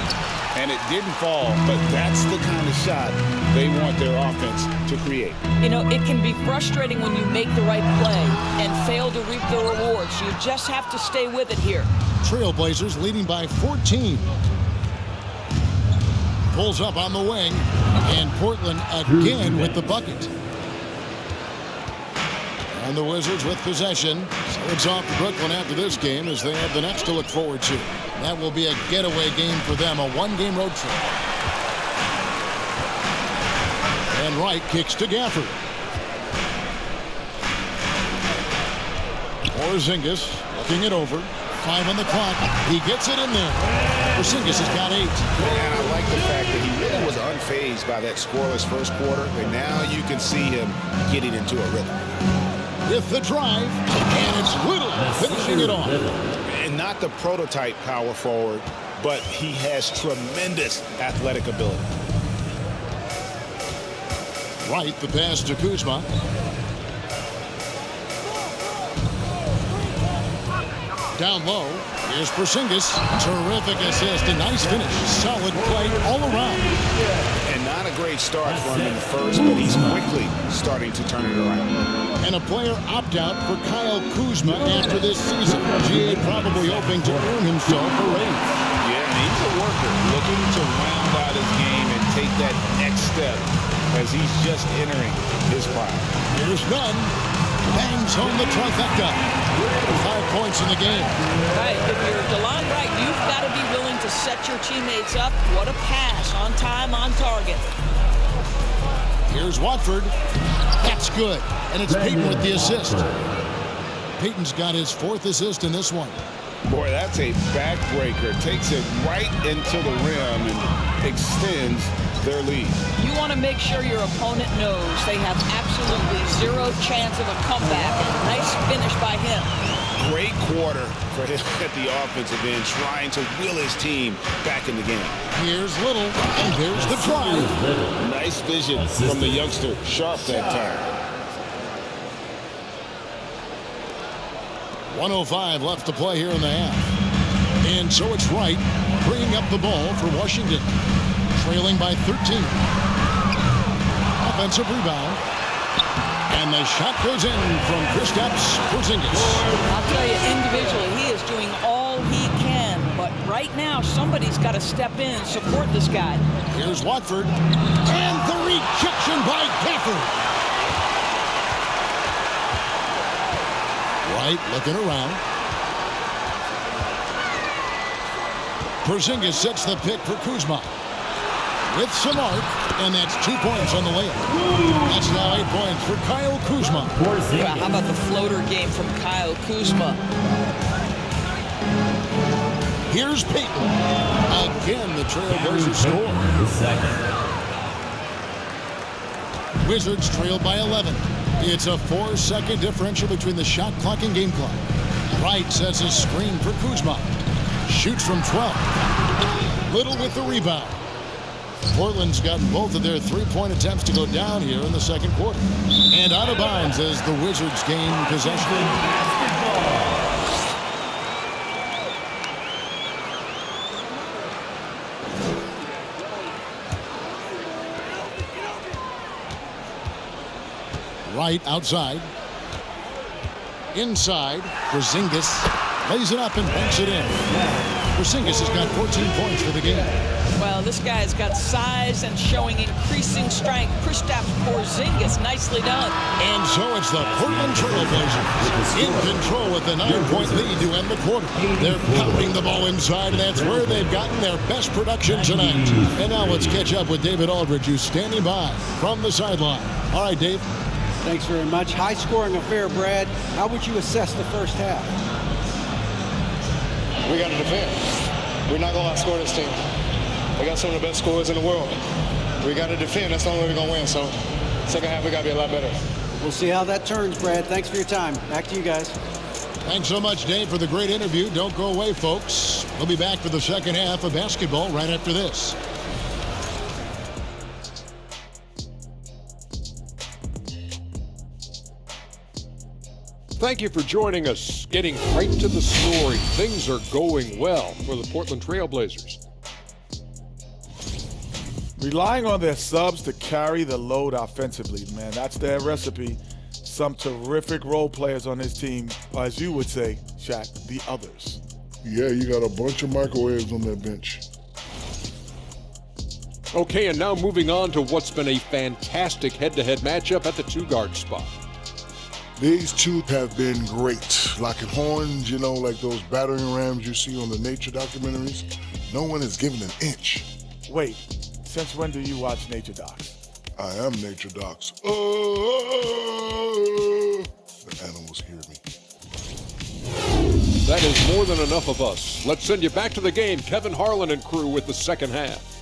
And it didn't fall, but that's the kind of shot they want their offense to create. You know, it can be frustrating when you make the right play and fail to reap the rewards. You just have to stay with it here. Trailblazers leading by 14. Pulls up on the wing, and Portland again with the bucket. And the Wizards with possession. So it's off to Brooklyn after this game as they have the next to look forward to. That will be a getaway game for them, a one-game road trip. And Wright kicks to Gafford. Porzingis looking it over. 5 on the clock. He gets it in there. Porzingis has got 8. And I like the fact that he really was unfazed by that scoreless first quarter. And now you can see him getting into a rhythm. With the drive, and it's Little finishing it off. And not the prototype power forward, but he has tremendous athletic ability. Wright, the pass to Kuzma. Down low, here's Porzingis. Terrific assist, a nice finish. Solid play all around. And not a great start from him in the first, but he's quickly starting to turn it around. And a player opt-out for Kyle Kuzma after this season. GA probably hoping to earn himself a raise. Yeah, and he's a worker, looking to round out his game and take that next step as he's just entering his prime. Here's Nunn. Bangs home the trifecta. 5 points in the game. Right, if you're DeLon Wright, you've got to be willing to set your teammates up. What a pass, on time, on target. Here's Watford. That's good. And it's Payton with the assist. Payton's got his 4th assist in this one. Boy, that's a backbreaker. Takes it right into the rim and extends their lead. You want to make sure your opponent knows they have absolutely zero chance of a comeback. And nice finish by him. Great quarter for him at the offensive end, trying to will his team back in the game. Here's Little, and there's the drive. Nice vision from the youngster, sharp that time. 1:05 left to play here in the half. And so it's Wright bringing up the ball for Washington, trailing by 13. Offensive rebound. And the shot goes in from Kristaps Porzingis. I'll tell you, individually, he is doing all he can. But right now, somebody's got to step in and support this guy. Here's Watford. And the rejection by Gafford. Wright looking around. Porzingis sets the pick for Kuzma. With some arc, and that's 2 points on the layup. That's now 8 points for Kyle Kuzma. Wow, how about the floater game from Kyle Kuzma? Here's Payton. Again, the Trailblazers score. Wizards trail by 11. It's a 4-second differential between the shot clock and game clock. Wright sets a screen for Kuzma. Shoots from 12. Little with the rebound. Portland's gotten both of their three-point attempts to go down here in the second quarter. And out of bounds as the Wizards gain possession. Wright outside. Inside, Porzingis lays it up and banks it in. Porzingis has got 14 points for the game. Well, this guy's got size and showing increasing strength. Kristaps Porzingis, nicely done. And so it's the Portland Trailblazers in control with the 9-point lead to end the quarter. They're pounding the ball inside, and that's where they've gotten their best production tonight. And now let's catch up with David Aldridge, who's standing by from the sideline. All right, Dave. Thanks very much. High-scoring affair, Brad. How would you assess the first half? We got to defend. We're not going to outscore this team. They got some of the best scorers in the world. We got to defend. That's the only way we're going to win. So, second half, we got to be a lot better. We'll see how that turns, Brad. Thanks for your time. Back to you guys. Thanks so much, Dave, for the great interview. Don't go away, folks. We'll be back for the second half of basketball right after this. Thank you for joining us. Getting right to the story. Things are going well for the Portland Trailblazers. Relying on their subs to carry the load offensively, man. That's their recipe. Some terrific role players on this team, or as you would say, Shaq, the others. Yeah, you got a bunch of microwaves on that bench. Okay, and now moving on to what's been a fantastic head-to-head matchup at the two-guard spot. These two have been great. Locking horns, you know, like those battering rams you see on the nature documentaries. No one is given an inch. Wait, since when do you watch nature docs? I am nature docs. The animals hear me. That is more than enough of us. Let's send you back to the game. Kevin Harlan and crew with the second half.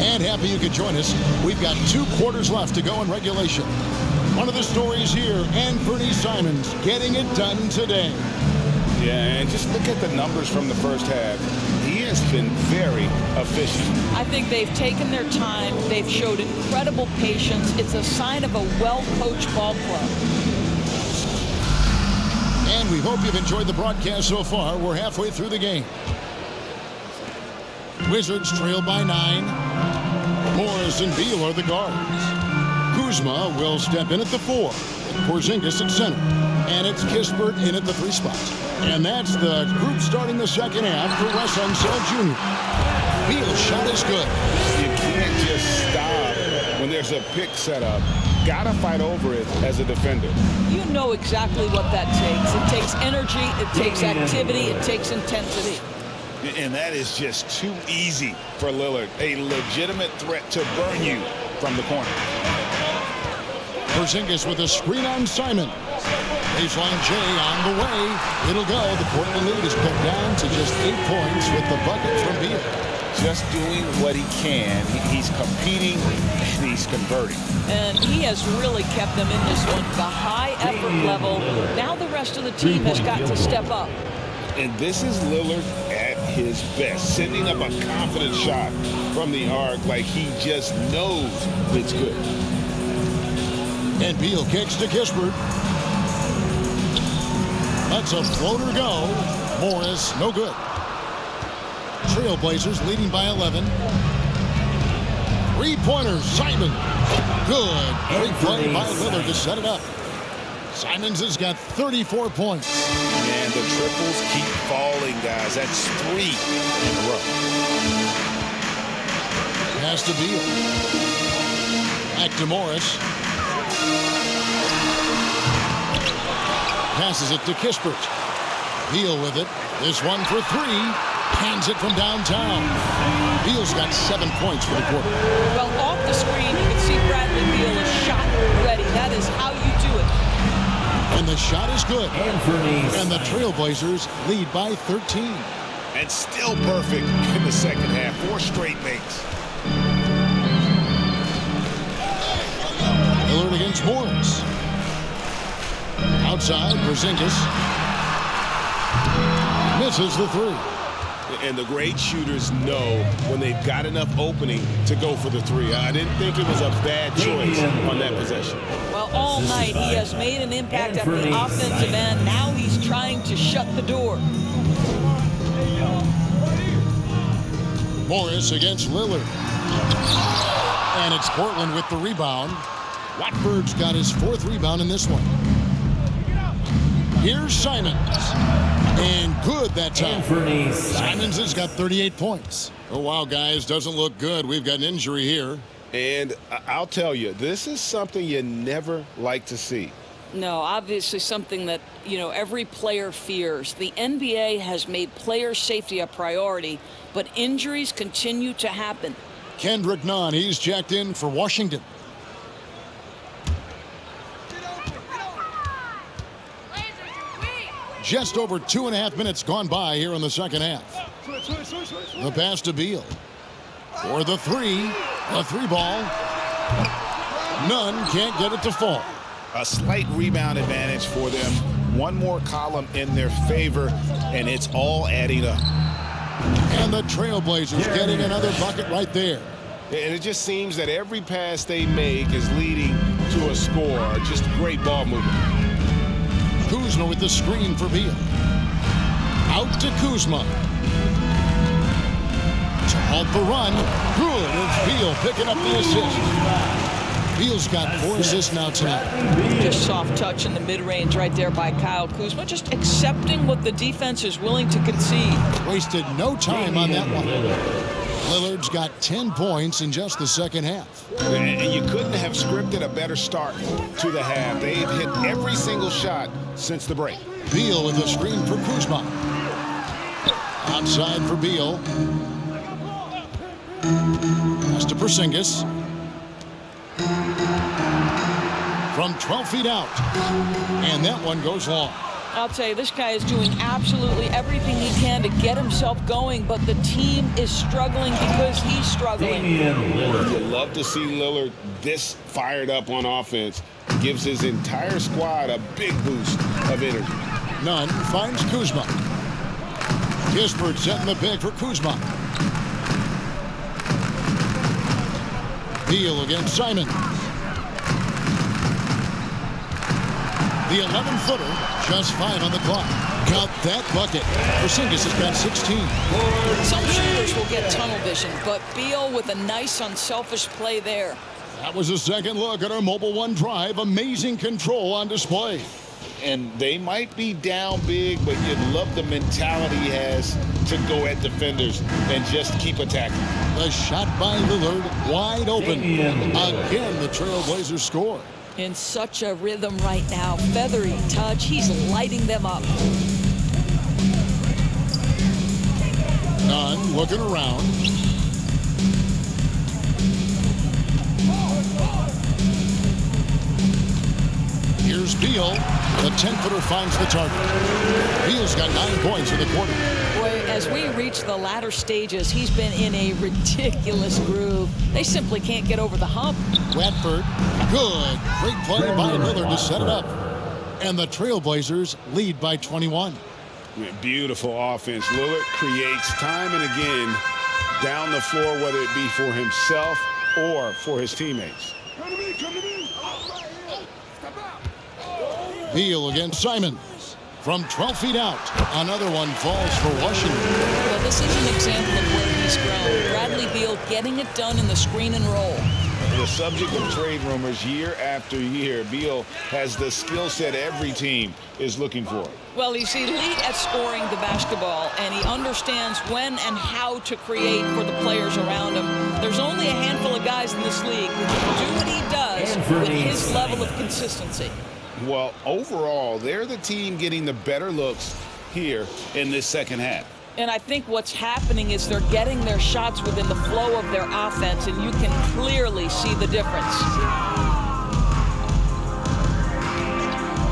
And happy you could join us. We've got 2 quarters left to go in regulation. One of the stories here, Anfernee Simons getting it done today. Yeah, and just look at the numbers from the first half. He has been very efficient. I think they've taken their time. They've showed incredible patience. It's a sign of a well-coached ball club. And we hope you've enjoyed the broadcast so far. We're halfway through the game. Wizards trail by 9. Morris and Beal are the guards. Kuzma will step in at the 4. Porzingis at center. And it's Kispert in at the 3 spot. And that's the group starting the second half for Wes Unseld Jr. Beal's shot is good. You can't just stop when there's a pick set up. Gotta fight over it as a defender. You know exactly what that takes. It takes energy, it takes activity, it takes intensity. And that is just too easy for Lillard. A legitimate threat to burn you from the corner. Porzingis with a screen on Simon. Baseline J on the way. It'll go. The Portland lead is cut down to just 8 points with the bucket from Beal. Just doing what he can. He's competing and he's converting. And he has really kept them in this one. The high effort level. Now the rest of the team has got to step up. And this is Lillard at his best, sending up a confident shot from the arc like he just knows it's good. And Beal kicks to Kispert. That's a floater go. Morris, no good. Trailblazers leading by 11. Three-pointers, Simon. Good. Great play by Lillard to set it up. Simons has got 34 points. And the triples keep falling, guys. That's 3 in a row. Pass to Beal. Back to Morris. Passes it to Kispert. Beal with it. This one for 3. Hands it from downtown. Beal's got 7 points for the quarter. Well, off the screen, you can see Bradley Beal is shot ready. That is how you do it. And the shot is good. Anfernee. And the Trailblazers lead by 13. And still perfect in the second half. 4 straight makes. Lillard against Morris. Outside, Porzingis. Misses the 3. And the great shooters know when they've got enough opening to go for the 3. I didn't think it was a bad choice on that possession. Well, all night he has made an impact at the offensive end. Now he's trying to shut the door. Morris against Lillard. And it's Portland with the rebound. Watford's got his 4th rebound in this one. Here's Simons. And good that time. Anfernee. Simons has got 38 points. Oh, wow, guys. Doesn't look good. We've got an injury here. And I'll tell you, this is something you never like to see. No, obviously something that, every player fears. The NBA has made player safety a priority, but injuries continue to happen. Kendrick Nunn, he's checked in for Washington. Just over 2.5 minutes gone by here in the second half. The pass to Beal. For the 3. A 3-ball. Nunn can't get it to fall. A slight rebound advantage for them. One more column in their favor, and it's all adding up. And the Trailblazers getting another bucket right there. And it just seems that every pass they make is leading to a score. Just great ball movement. Kuzma with the screen for Beal. Out to Kuzma. To halt the run. Good. It's Beal picking up the assist. Beal's got 4 assists now tonight. Just soft touch in the mid-range right there by Kyle Kuzma. Just accepting what the defense is willing to concede. Wasted no time on that one. Lillard's got 10 points in just the second half. And you couldn't have scripted a better start to the half. They've hit every single shot since the break. Beal with a screen for Kuzma. Outside for Beal. Pass to Porzingis. From 12 feet out. And that one goes long. I'll tell you, this guy is doing absolutely everything he can to get himself going, but the team is struggling because he's struggling. You love to see Lillard this fired up on offense. Gives his entire squad a big boost of energy. Nunn finds Kuzma. Kispert setting the pick for Kuzma. Beal against Simon. The 11-footer, just 5 on the clock. Got that bucket. Porzingis has got 16. Some shooters will get tunnel vision, but Beal with a nice unselfish play there. That was a second look at our Mobile One drive. Amazing control on display. And they might be down big, but you'd love the mentality he has to go at defenders and just keep attacking. The shot by Lillard, wide open. Again, the Trailblazers score. In such a rhythm right now. Feathery touch. He's lighting them up. Nunn looking around. Here's Beal. The 10-footer finds the target. Beal's got 9 points in the quarter. Boy, as we reach the latter stages, he's been in a ridiculous groove. They simply can't get over the hump. Watford, good. Great play by Lillard to set it up. And the Trailblazers lead by 21. Beautiful offense. Lillard creates time and again down the floor, whether it be for himself or for his teammates. Beal against Simons. From 12 feet out, another one falls for Washington. Well, this is an example of where he's grown. Bradley Beal getting it done in the screen and roll. The subject of trade rumors year after year, Beal has the skill set every team is looking for. Well, he's elite at scoring the basketball, and he understands when and how to create for the players around him. There's only a handful of guys in this league who can do what he does with his level of consistency. Well, overall, they're the team getting the better looks here in this second half. And I think what's happening is they're getting their shots within the flow of their offense, and you can clearly see the difference.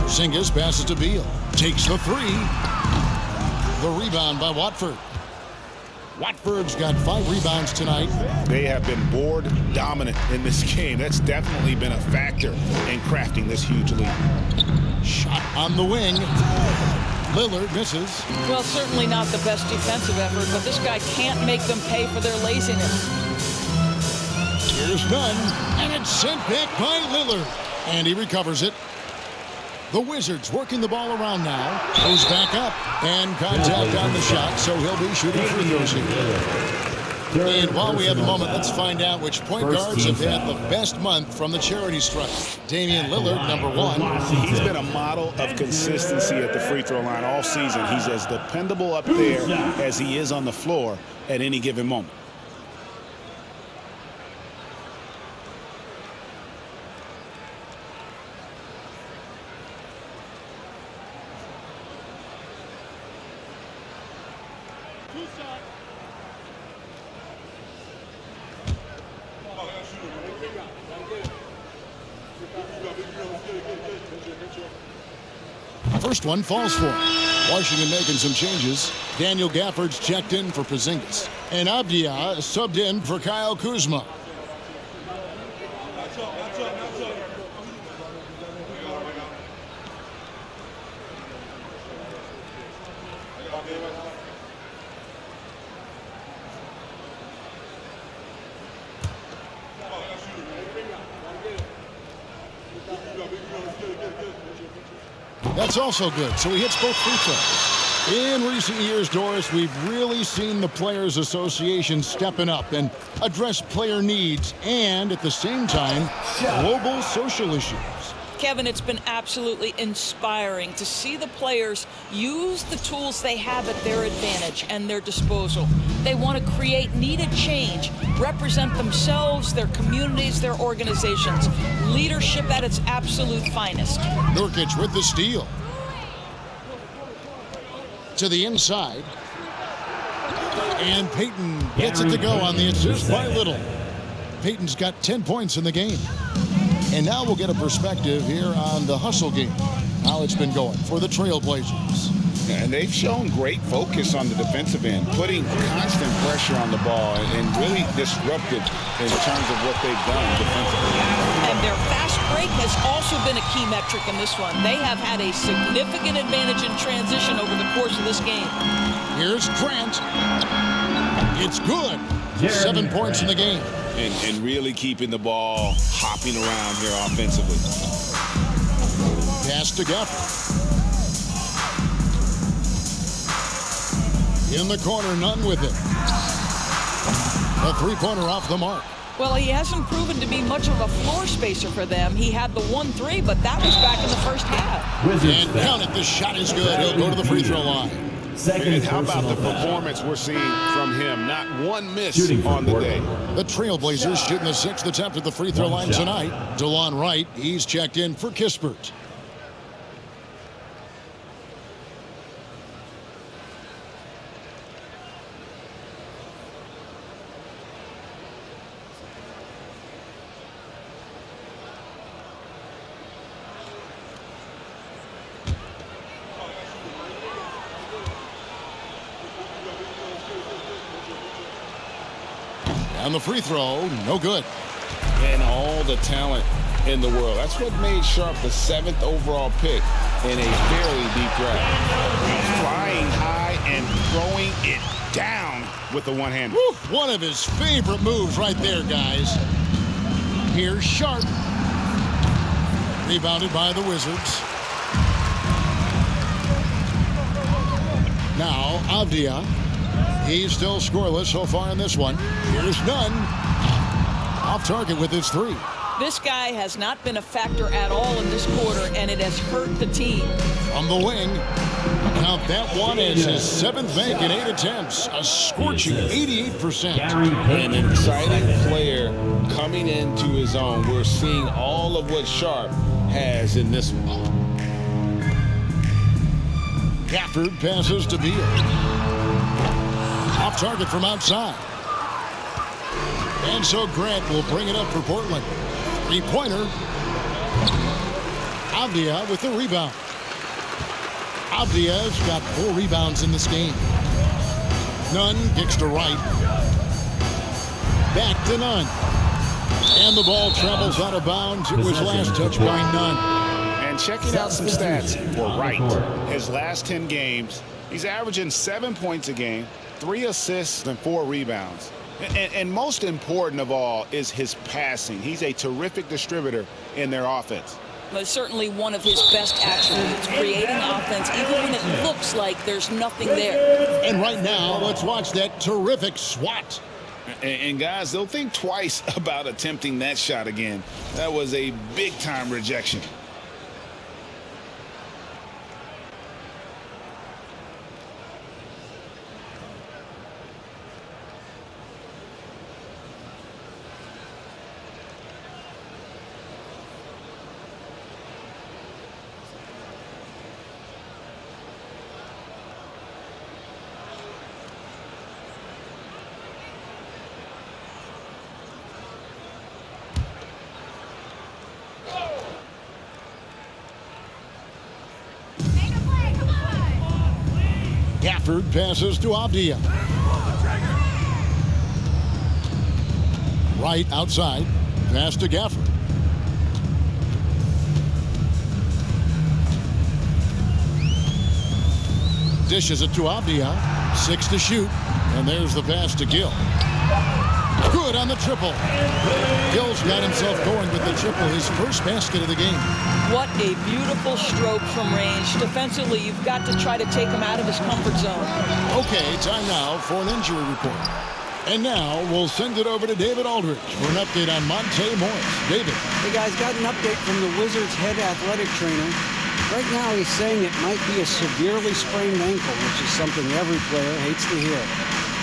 Porzingis passes to Beal. Takes the 3. The rebound by Watford. Watford's got 5 rebounds tonight. They have been board dominant in this game. That's definitely been a factor in crafting this huge lead. Shot on the wing. Lillard misses. Well, certainly not the best defensive effort, but this guy can't make them pay for their laziness. Here's Nunn, and it's sent back by Lillard. And he recovers it. The Wizards working the ball around now. Goes back up. And contact on the shot, so he'll be shooting free throws here. And while we have a moment, let's find out which point guards have had the best month from the charity stripe. Damian Lillard, number 1. He's been a model of consistency at the free throw line all season. He's as dependable up there as he is on the floor at any given moment. First one falls for him. Washington making some changes. Daniel Gafford's checked in for Porzingis. And Abdia subbed in for Kyle Kuzma. That's also good, so he hits both free throws. In recent years, Doris, we've really seen the Players Association stepping up and address player needs and, at the same time, global social issues. Kevin, it's been absolutely inspiring to see the players use the tools they have at their advantage and their disposal. They want to create needed change, represent themselves, their communities, their organizations. Leadership at its absolute finest. Nurkic with the steal. To the inside. And Payton gets it to go on the assist by Little. Payton's got 10 points in the game. And now we'll get a perspective here on the hustle game, how it's been going for the Trailblazers. And they've shown great focus on the defensive end, putting constant pressure on the ball and really disrupted in terms of what they've done defensively. And their fast break has also been a key metric in this one. They have had a significant advantage in transition over the course of this game. Here's Grant. It's good. 7 points in the game. And really keeping the ball hopping around here offensively. Pass to Gafford. In the corner, Nunn with it. A three-pointer off the mark. Well, he hasn't proven to be much of a floor spacer for them. He had the 1-3, but that was back in the first half. And count it, the shot is good. He'll go to the free throw line. And how about the performance we're seeing from him? Not one miss on the day. The Trailblazers shooting the 6th attempt at the free throw line tonight. DeLon Wright, he's checked in for Kispert. And the free throw, no good. And all the talent in the world. That's what made Sharp the 7th overall pick in a very deep draft. Flying high and throwing it down with the one-hander. One of his favorite moves right there, guys. Here's Sharp. Rebounded by the Wizards. Now, Avdia. He's still scoreless so far in this one. Here's Nunn. Off target with his 3. This guy has not been a factor at all in this quarter, and it has hurt the team. From the wing, count that one as his 7th make in 8 attempts. A scorching 88%. An exciting player coming into his own. We're seeing all of what Sharp has in this one. Gafford passes to Beal. Off target from outside. And so Grant will bring it up for Portland. 3-pointer. Avdia with the rebound. Avdia's got 4 rebounds in this game. Nunn kicks to right. Back to Nunn. And the ball travels out of bounds. It was last touched by Nunn. And checking out some stats for Wright. His last 10 games, he's averaging 7 points a game, 3 assists, and 4 rebounds. And most important of all is his passing. He's a terrific distributor in their offense. But certainly one of his best attributes, creating offense even when it looks like there's nothing there. And right now, let's watch that terrific swat. And guys, they'll think twice about attempting that shot again. That was a big-time rejection. Gafford passes to Avdia. Right outside. Pass to Gafford. Dishes it to Avdia. 6 to shoot. And there's the pass to Gill. Good on the triple. Gill's got himself going with the triple, his first basket of the game. What a beautiful stroke from range. Defensively, you've got to try to take him out of his comfort zone. Okay, time now for an injury report. And now we'll send it over to David Aldridge for an update on Monte Morris. David. Hey guys, got an update from the Wizards head athletic trainer. Right now he's saying it might be a severely sprained ankle, which is something every player hates to hear.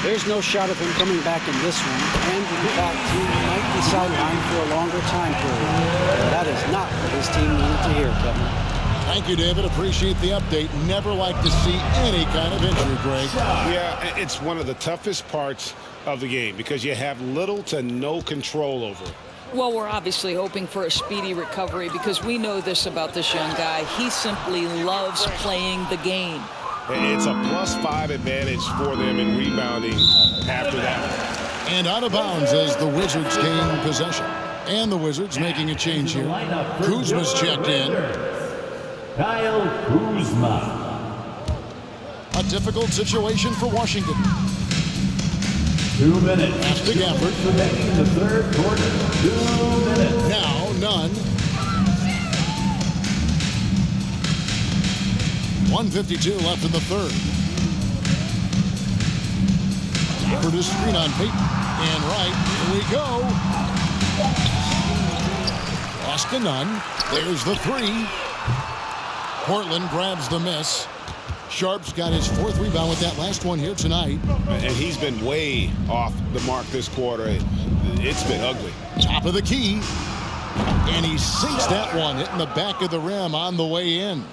There's no shot of him coming back in this one, and in fact, he might be sidelined for a longer time period. That is not what his team wanted to hear, Kevin. Thank you, David. Appreciate the update. Never like to see any kind of injury, Greg. Yeah, it's one of the toughest parts of the game because you have little to no control over it. Well, we're obviously hoping for a speedy recovery because we know this about this young guy. He simply loves playing the game. It's a +5 advantage for them in rebounding after that. And out of bounds as the Wizards gain possession. And the Wizards making a change here. Kuzma's checked in. Kyle Kuzma. A difficult situation for Washington. 2 minutes. Pass to Gafford. Remaining the third quarter. 2 minutes. Now, Nunn. 1:52 left in the third. Gafford is screen on Peyton. And right, here we go. Pass to Nunn. There's the 3. Portland grabs the miss. Sharp's got his 4th rebound with that last one here tonight. And he's been way off the mark this quarter. It's been ugly. Top of the key. And he sinks that one, hitting the back of the rim on the way in.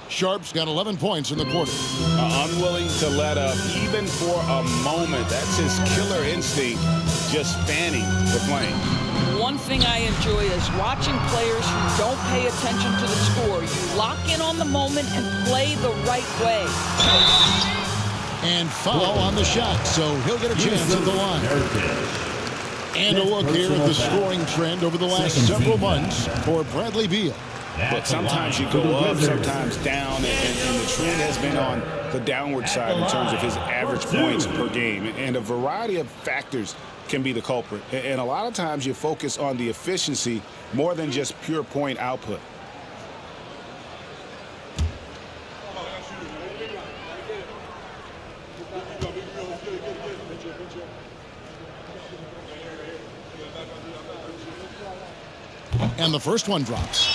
Sharp's got 11 points in the quarter. Unwilling to let up, even for a moment. That's his killer instinct, just fanning the flame. One thing I enjoy is watching players who don't pay attention to the score. You lock in on the moment and play the right way. And foul on the shot, so he'll get a chance at the line. And a look here at the scoring trend over the last several months for Bradley Beal. But sometimes you go up, sometimes down, and the trend has been on the downward side in terms of his average points per game. And a variety of factors can be the culprit. And a lot of times you focus on the efficiency more than just pure point output. And the first one drops.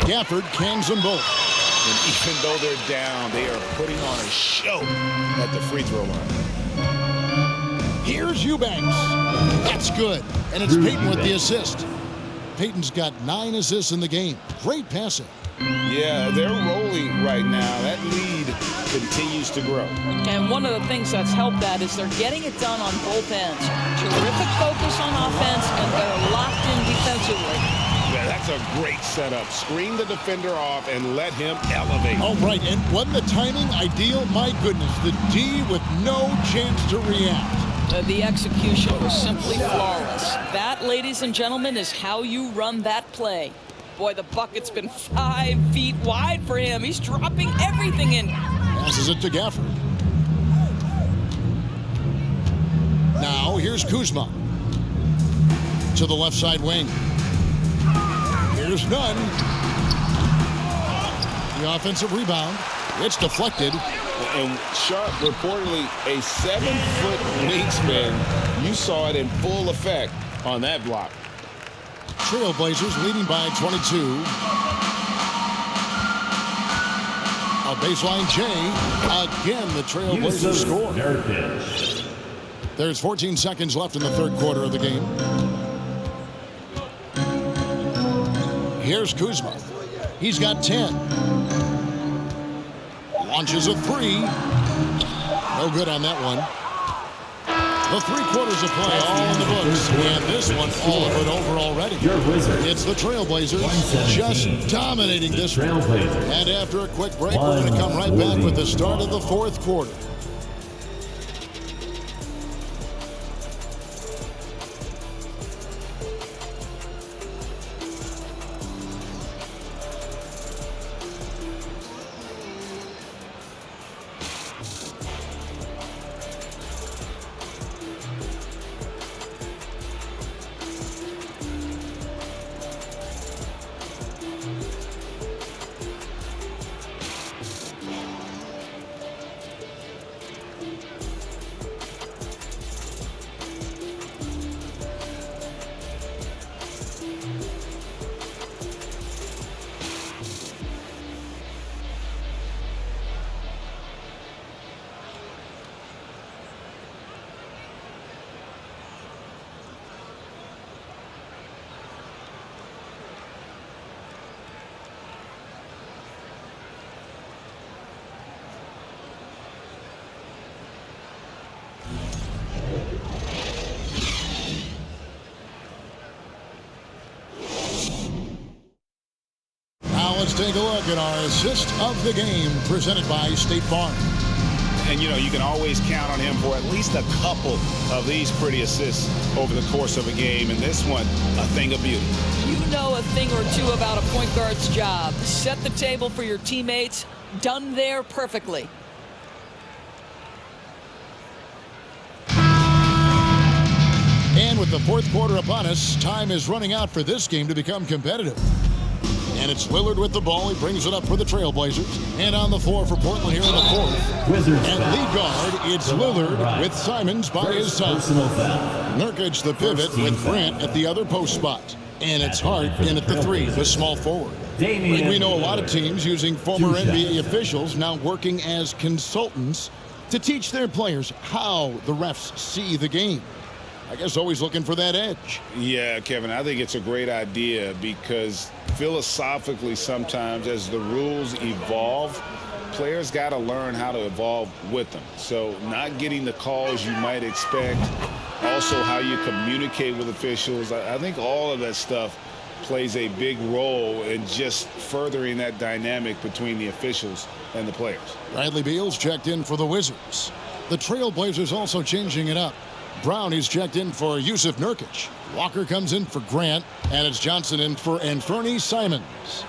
Gafford cans them both. And even though they're down, they are putting on a show at the free throw line. Here's Eubanks. That's good. And it's Payton with the assist. Payton's got 9 assists in the game. Great passing. Yeah, they're rolling right now. That lead continues to grow. And one of the things that's helped that is they're getting it done on both ends. Terrific focus on offense, and they're locked in defensively. Yeah, that's a great setup. Screen the defender off and let him elevate. Oh, right. And wasn't the timing ideal? My goodness, the D with no chance to react. The execution was simply flawless. That, ladies and gentlemen, is how you run that play. Boy, the bucket's been 5 feet wide for him. He's dropping everything in. Passes it to Gafford. Now, here's Kuzma. To the left side wing. Here's Nunn. The offensive rebound. It's deflected. And Sharp, reportedly a 7-foot wingspan. You saw it in full effect on that block. Trailblazers leading by 22. A baseline J. Again, the Trailblazers score. There's 14 seconds left in the third quarter of the game. Here's Kuzma. He's got 10. Launches a 3. No good on that one. The 3 quarters of play all in the books. And this one all of it over already. It's the Trailblazers just dominating this one. And after a quick break, we're going to come right back with the start of the fourth quarter. Let's take a look at our assist of the game presented by State Farm. And, you know, you can always count on him for at least a couple of these pretty assists over the course of a game. And this one, a thing of beauty. You know a thing or two about a point guard's job. Set the table for your teammates. Done there perfectly. And with the fourth quarter upon us, time is running out for this game to become competitive. And it's Lillard with the ball. He brings it up for the Trailblazers. And on the floor for Portland here in the fourth. And lead guard, it's Lillard with Simons by his side. Nurkic the pivot with Grant at the other post spot. And it's Hart in at the 3, the small forward. We know a lot of teams using former NBA officials now working as consultants to teach their players how the refs see the game. I guess always looking for that edge. Yeah, Kevin, I think it's a great idea because philosophically sometimes as the rules evolve, players got to learn how to evolve with them. So not getting the calls you might expect, also how you communicate with officials. I think all of that stuff plays a big role in just furthering that dynamic between the officials and the players. Bradley Beal's checked in for the Wizards. The Trailblazers also changing it up. Brown is checked in for Yusuf Nurkic. Walker comes in for Grant, and it's Johnson in for Anfernee Simons.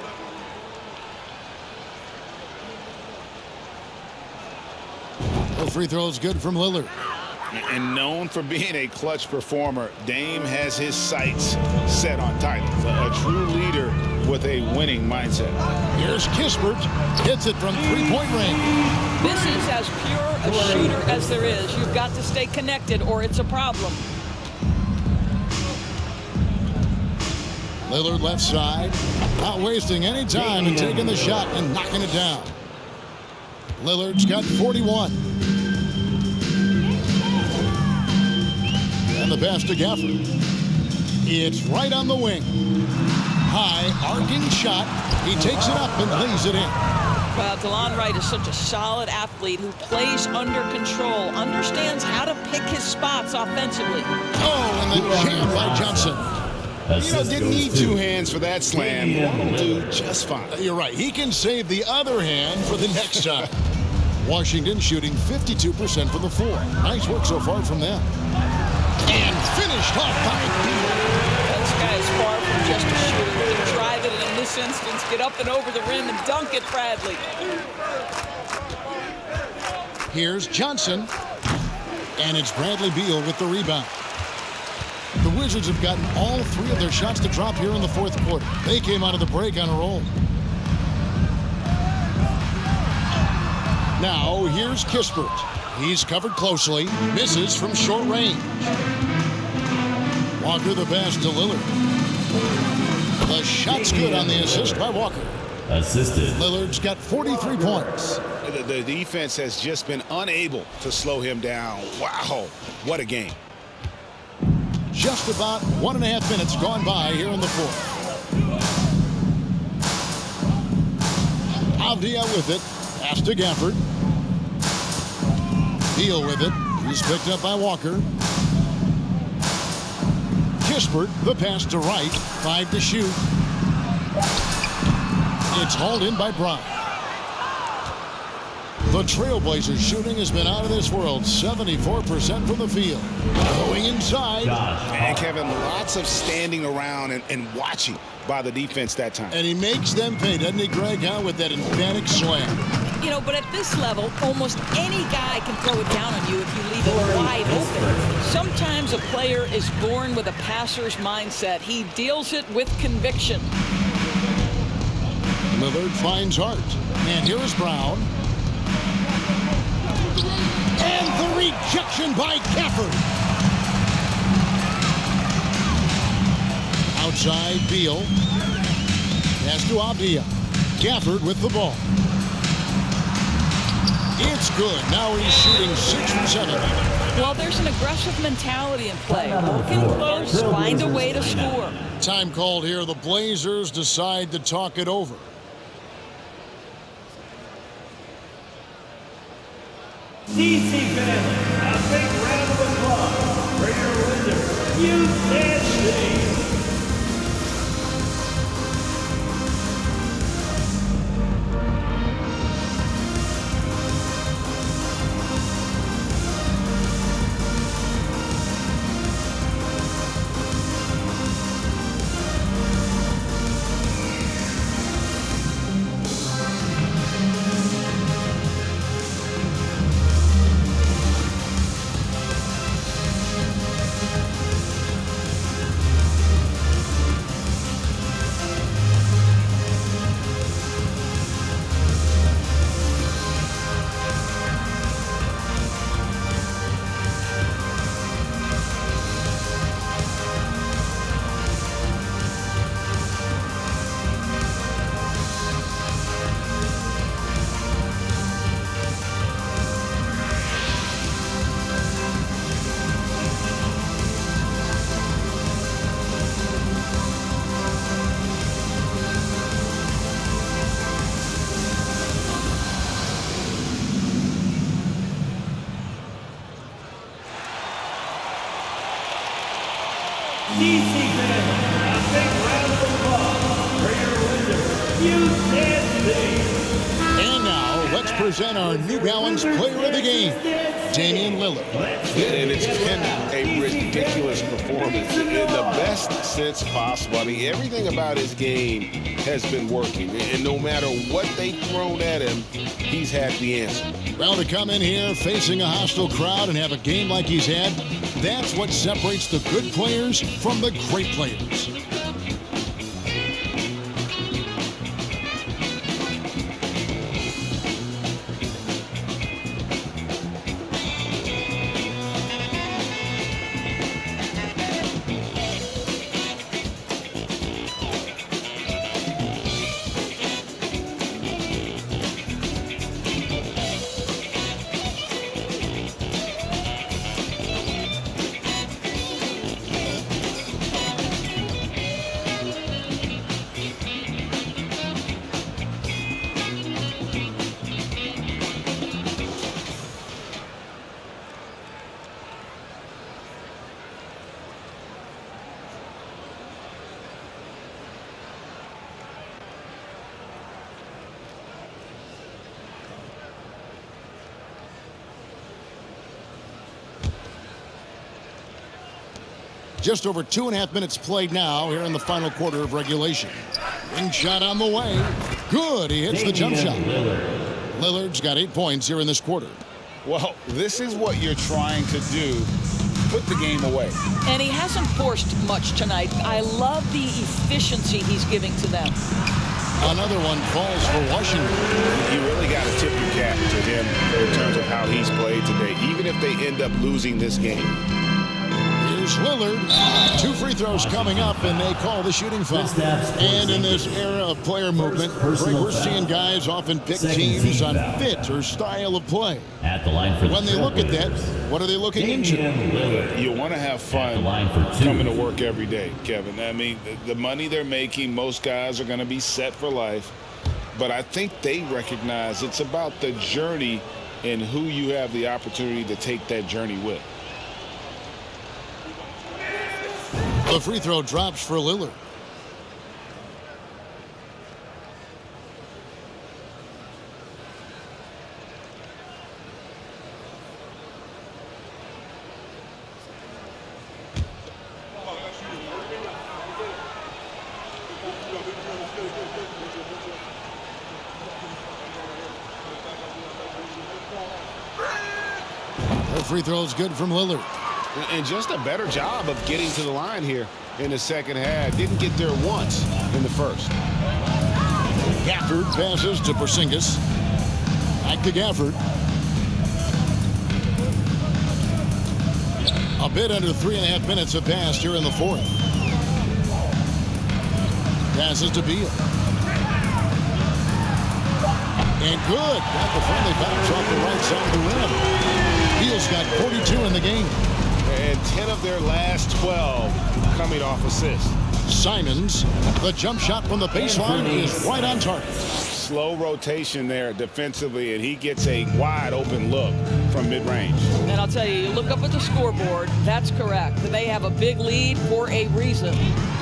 The free throw is good from Lillard. And known for being a clutch performer, Dame has his sights set on titles. A true leader with a winning mindset. Here's Kispert. Hits it from three-point range. This is as pure a shooter as there is. You've got to stay connected or it's a problem. Lillard left side. Not wasting any time and taking the shot and knocking it down. Lillard's got 41. And the pass to Gafford. It's right on the wing. High, arcing shot. He takes it up and lays it in. Well, DeLon Wright is such a solid athlete who plays under control, understands how to pick his spots offensively. Oh, and the jam by Johnson. Didn't need two hands for that slam. That'll do just fine. You're right. He can save the other hand for the next time. Washington shooting 52% from the floor. Nice work so far from them. And finished off by Beal. This guy is far from just a shooter. He can drive it, and in this instance, get up and over the rim and dunk it, Bradley. Here's Johnson. And it's Bradley Beal with the rebound. The Wizards have gotten all three of their shots to drop here in the fourth quarter. They came out of the break on a roll. Now, here's Kispert. He's covered closely. Misses from short range. Walker the pass to Lillard. The shot's good on the assist by Walker. Assisted. Lillard's got 43 points. The defense has just been unable to slow him down. Wow, what a game. Just about 1.5 minutes gone by here in the fourth. Avdia with it. Pass to Gafford. Beal with it. He's picked up by Walker. Kispert, the pass to Wright. 5 to shoot. It's hauled in by Brown. The Trailblazers shooting has been out of this world. 74% from the field. Going inside. And Kevin, lots of standing around and watching by the defense that time. And he makes them pay, doesn't he, Greg, with that emphatic slam. But at this level, almost any guy can throw it down on you if you leave it wide open. Sometimes a player is born with a passer's mindset. He deals it with conviction. Lillard finds Hart. And here's Brown. And the rejection by Gafford. Outside, Beal. Pass to Avdia. Gafford with the ball. It's good. Now he's shooting 6 from 7. Well, there's an aggressive mentality in play. Work in close, find a way to score. Time called here. The Blazers decide to talk it over. DC family, a big round of applause for your winner. You can't see. DC fans, a big round of applause for your winner. You can't see. And now, let's present our New Balance Player of the Game, Damian Lillard. And it's been a ridiculous performance in the best sense possible. I mean, everything about his game has been working. And no matter what they've thrown at him, he's had the answer. Well, to come in here facing a hostile crowd and have a game like he's had, that's what separates the good players from the great players. Just over 2.5 minutes played now here in the final quarter of regulation. Wing shot on the way. Good, he hits the jump shot. Lillard's got 8 points here in this quarter. Well, this is what you're trying to do. Put the game away. And he hasn't forced much tonight. I love the efficiency he's giving to them. Another one falls for Washington. You really got to tip your cap to him in terms of how he's played today, even if they end up losing this game. Here's Lillard. 2 free throws coming up, and they call the shooting foul. And in this era of player movement, we're seeing guys often pick teams on fit or style of play. At the line for when they look at that, what are they looking into? You want to have fun coming to work every day, Kevin. I mean, the money they're making, most guys are going to be set for life. But I think they recognize it's about the journey and who you have the opportunity to take that journey with. The free throw drops for Lillard. The free throw is good from Lillard. And just a better job of getting to the line here in the second half. Didn't get there once in the first. Gafford passes to Porzingis. Back to Gafford. A bit under 3.5 minutes have passed here in the fourth. Passes to Beal. And good. Got the friendly bounce off the right side of the rim. Beal's got 42 in the game. And 10 of their last 12 coming off assists. Simons, the jump shot from the baseline is right on target. Slow rotation there defensively, and he gets a wide open look from mid-range. And I'll tell you, you look up at the scoreboard, that's correct. They have a big lead for a reason.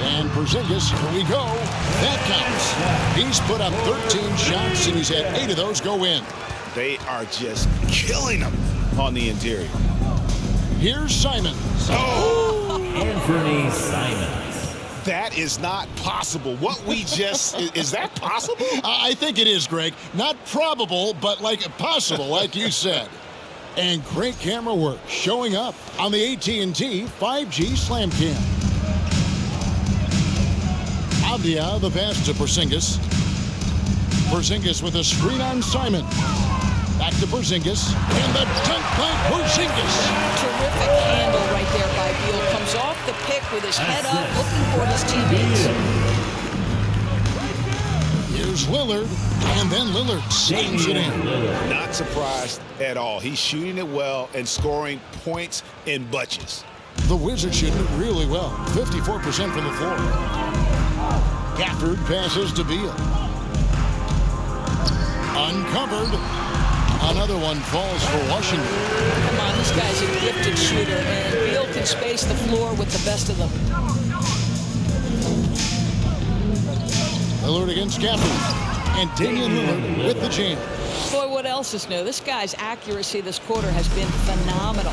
And Porzingis, here we go. That counts. He's put up 13 shots, and he's had 8 of those go in. They are just killing them on the interior. Here's Simons. Oh! Anfernee Simons. That is not possible. What we just, is that possible? I think it is, Greg. Not probable, but like possible, like you said. And great camera work showing up on the AT&T 5G Slam Cam. Avdia, the pass to Porzingis. Porzingis with a screen on Simon. Back to Porzingis, and the dunk by Porzingis. Terrific handle right there by Beal. Comes off the pick with his head up, looking for his teammates. Here's Lillard, and then Lillard slams it in. Not surprised at all. He's shooting it well and scoring points in bunches. The Wizards shooting it really well, 54% from the floor. Gafford passes to Beal. Uncovered. Another one falls for Washington. Come on, this guy's a gifted shooter, and Beal can space the floor with the best of them. Lillard against Gafford. And Damian Lillard with the jam. Boy, what else is new? This guy's accuracy this quarter has been phenomenal.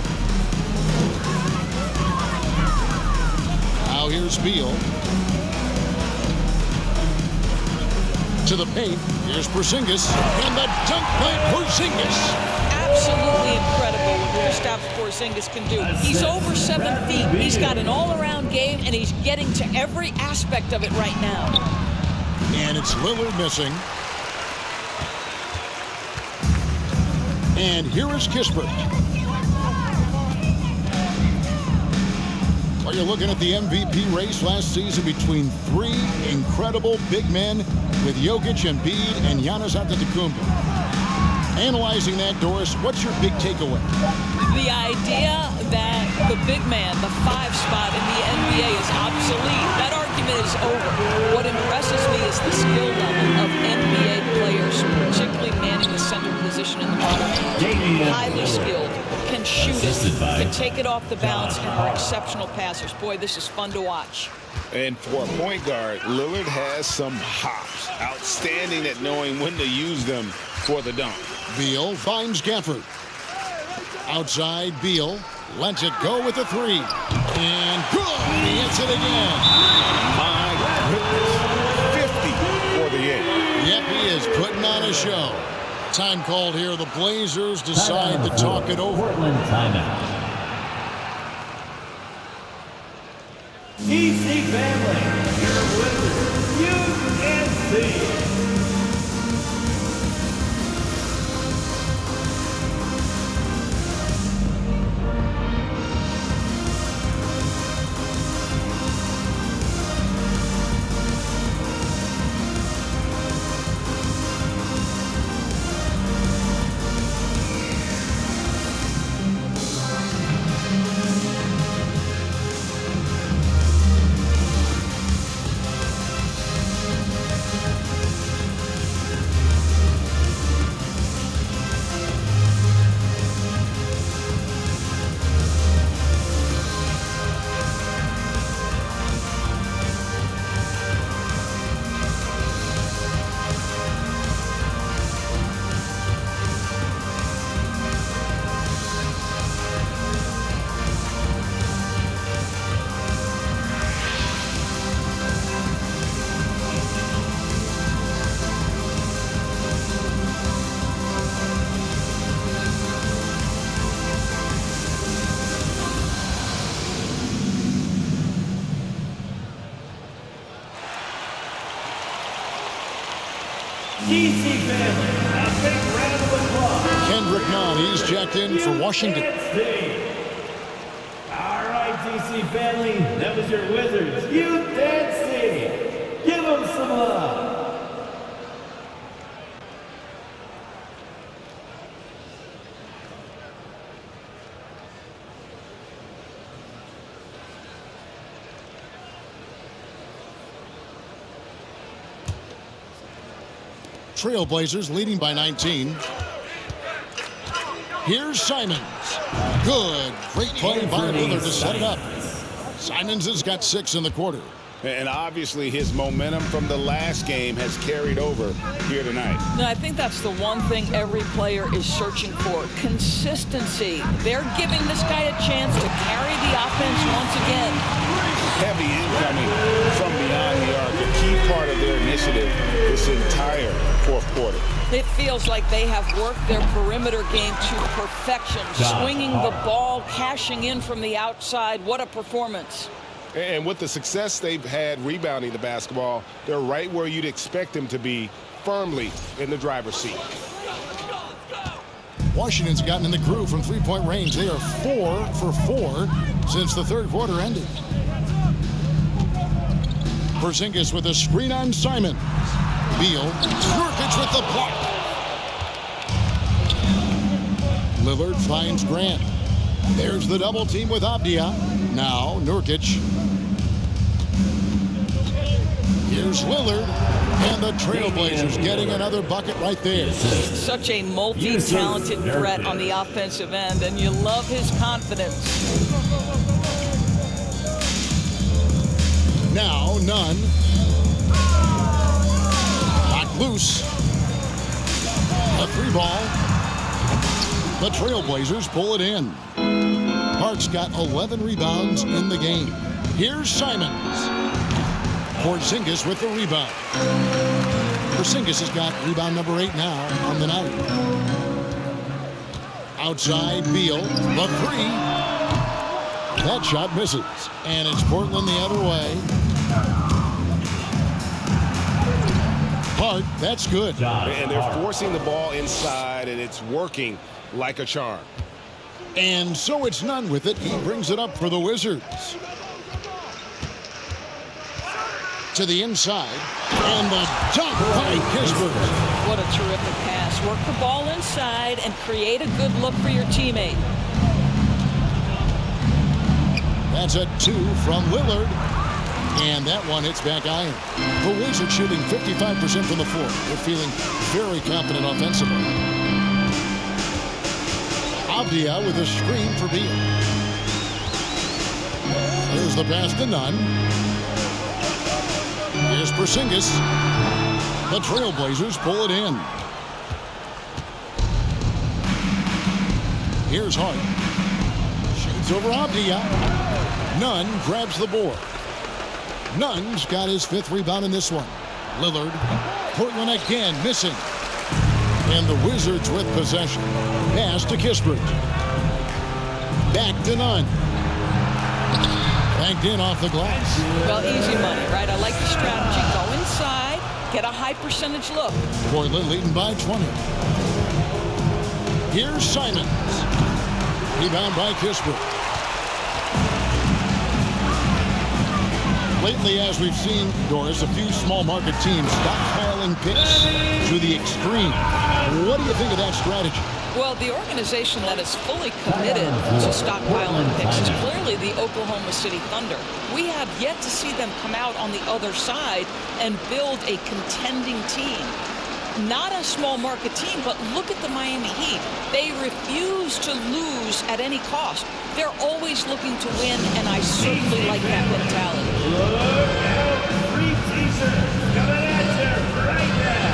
Now here's Beal. To the paint. Here's Porzingis. And the dunk by Porzingis. Absolutely incredible what Kristaps Porzingis can do. He's over 7 feet. He's got an all-around game, and he's getting to every aspect of it right now. And it's Lillard missing. And here is Kispert. Well, you're looking at the MVP race last season between three incredible big men with Jokic, Embiid, and Giannis Antetokounmpo. Analyzing that, Doris, what's your big takeaway? The idea that the big man, the 5 spot in the NBA is obsolete. That argument is over. What impresses me is the skill level of NBA players, particularly manning the center position in the modern age. Highly skilled, can shoot it, can take it off the bounce, and are exceptional passers. Boy, this is fun to watch. And for a point guard, Lillard has some hops. Outstanding at knowing when to use them for the dunk. Beal finds Gafford. Outside, Beal lets it go with a 3. And good! He hits it again. My goodness. 50 for the game. Yep, he is putting on a show. Time called here. The Blazers decide to talk it over. Portland timeout. DC family, your Wizards, UNC. DC family, a big round of applause. Kendrick Nunn, he's checked in for Washington. All right, DC family, that was your Wizards. UNC. Give them some love. Trailblazers leading by 19. Here's Simons. Good. Great play by Lillard to set it up. Simons has got 6 in the quarter. And obviously his momentum from the last game has carried over here tonight. No, I think that's the one thing every player is searching for. Consistency. They're giving this guy a chance to carry the offense once again. Heavy incoming from beyond the arc, a key part of their initiative this entire fourth quarter. It feels like they have worked their perimeter game to perfection, swinging the ball, cashing in from the outside. What a performance. And with the success they've had rebounding the basketball, they're right where you'd expect them to be, firmly in the driver's seat. Washington's gotten in the groove from three-point range. They are 4 for 4 since the third quarter ended. Porzingis with a screen on Simon. Beal, Nurkic with the block. Lillard finds Grant. There's the double team with Avdia. Now Nurkic. Here's Lillard, and the Trailblazers getting another bucket right there. Such a multi-talented threat on the offensive end, and you love his confidence. Now Nunn. Knocked loose. A 3-ball. The Trailblazers pull it in. Hart's got 11 rebounds in the game. Here's Simons. Porzingis with the rebound. Porzingis has got rebound number 8 now on the night. Outside, Beal, the 3. That shot misses. And it's Portland the other way. Hart, that's good. And they're forcing the ball inside, and it's working like a charm. And so it's Nunn with it. He brings it up for the Wizards. To the inside. And the dunk by Kispert. What a terrific pass. Work the ball inside and create a good look for your teammate. That's a 2 from Lillard. And that one hits back iron. The Wizards shooting 55% from the floor. They're feeling very confident offensively. Avdia with a screen for Beal. Here's the pass to Nunn. Here's Porzingis. The Trailblazers pull it in. Here's Hart. Shoots over Avdia. Nunn grabs the board. Nunn's got his 5th rebound in this one. Lillard. Portland again missing. And the Wizards with possession. Pass to Kispert. Back to Nunn. Banked in off the glass. Well, easy money, right? I like the strategy. Go inside, get a high percentage look. Portland leading by 20. Here's Simons. Rebound by Kispert. Lately, as we've seen, Doris, a few small market teams stockpiling picks to the extreme. What do you think of that strategy? Well, the organization that is fully committed to stockpiling picks is clearly the Oklahoma City Thunder. We have yet to see them come out on the other side and build a contending team. Not a small market team, but look at the Miami Heat. They refuse to lose at any cost. They're always looking to win, and I certainly like that mentality. Look out, 3 t-shirts coming at you right now.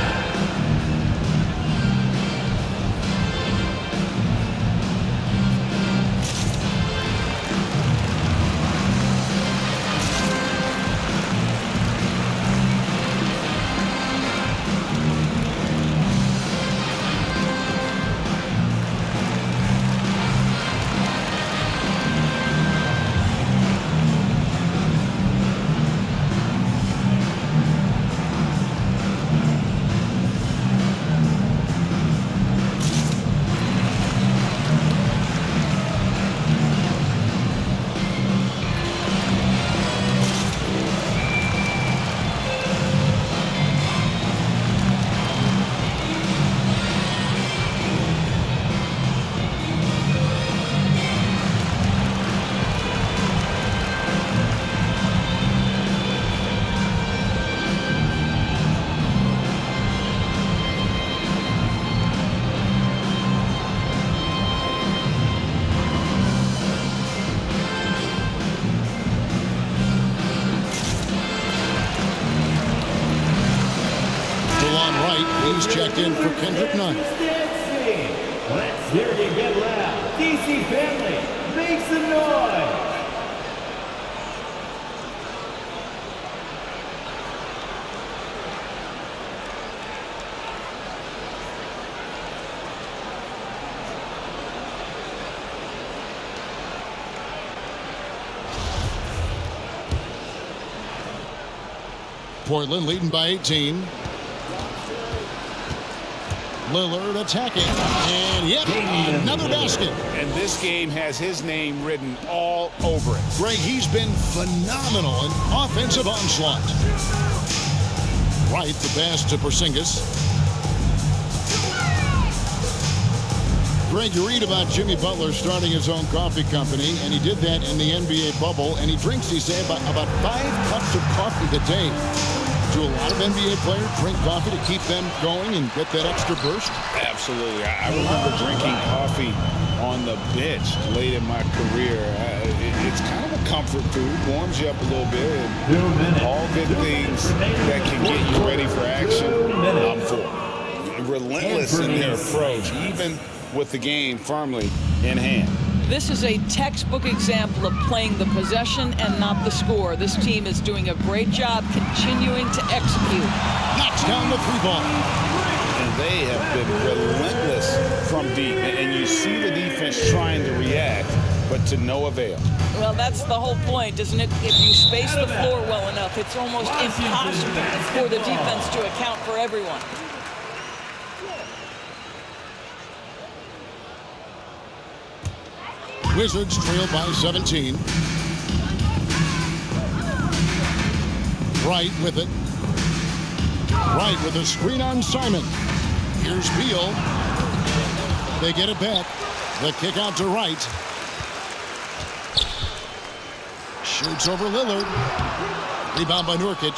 He's checked in for Kendrick Nunn. Let's hear you get loud. DC family, make some noise. Portland leading by 18. Lillard attacking, and yep, another basket. And this game has his name written all over it. Greg, he's been phenomenal in offensive onslaught. Right, the pass to Porzingis. Greg, you read about Jimmy Butler starting his own coffee company, and he did that in the NBA bubble, and he drinks, he said, about 5 cups of coffee a day. Do a lot of NBA players drink coffee to keep them going and get that extra burst? Absolutely. I remember drinking coffee on the bench late in my career. It's kind of a comfort food, warms you up a little bit, and all good things that can get you ready for action, I'm for. Relentless in their approach, even with the game firmly in hand. This is a textbook example of playing the possession and not the score. This team is doing a great job continuing to execute. Knocks down the 3-ball. And they have been relentless from deep. And you see the defense trying to react, but to no avail. Well, that's the whole point, isn't it? If you space the floor well enough, it's almost impossible for the defense to account for everyone. Wizards trail by 17. Wright with it. Wright with a screen on Simon. Here's Beal. They get it back. The kick out to Wright. Shoots over Lillard. Rebound by Nurkic.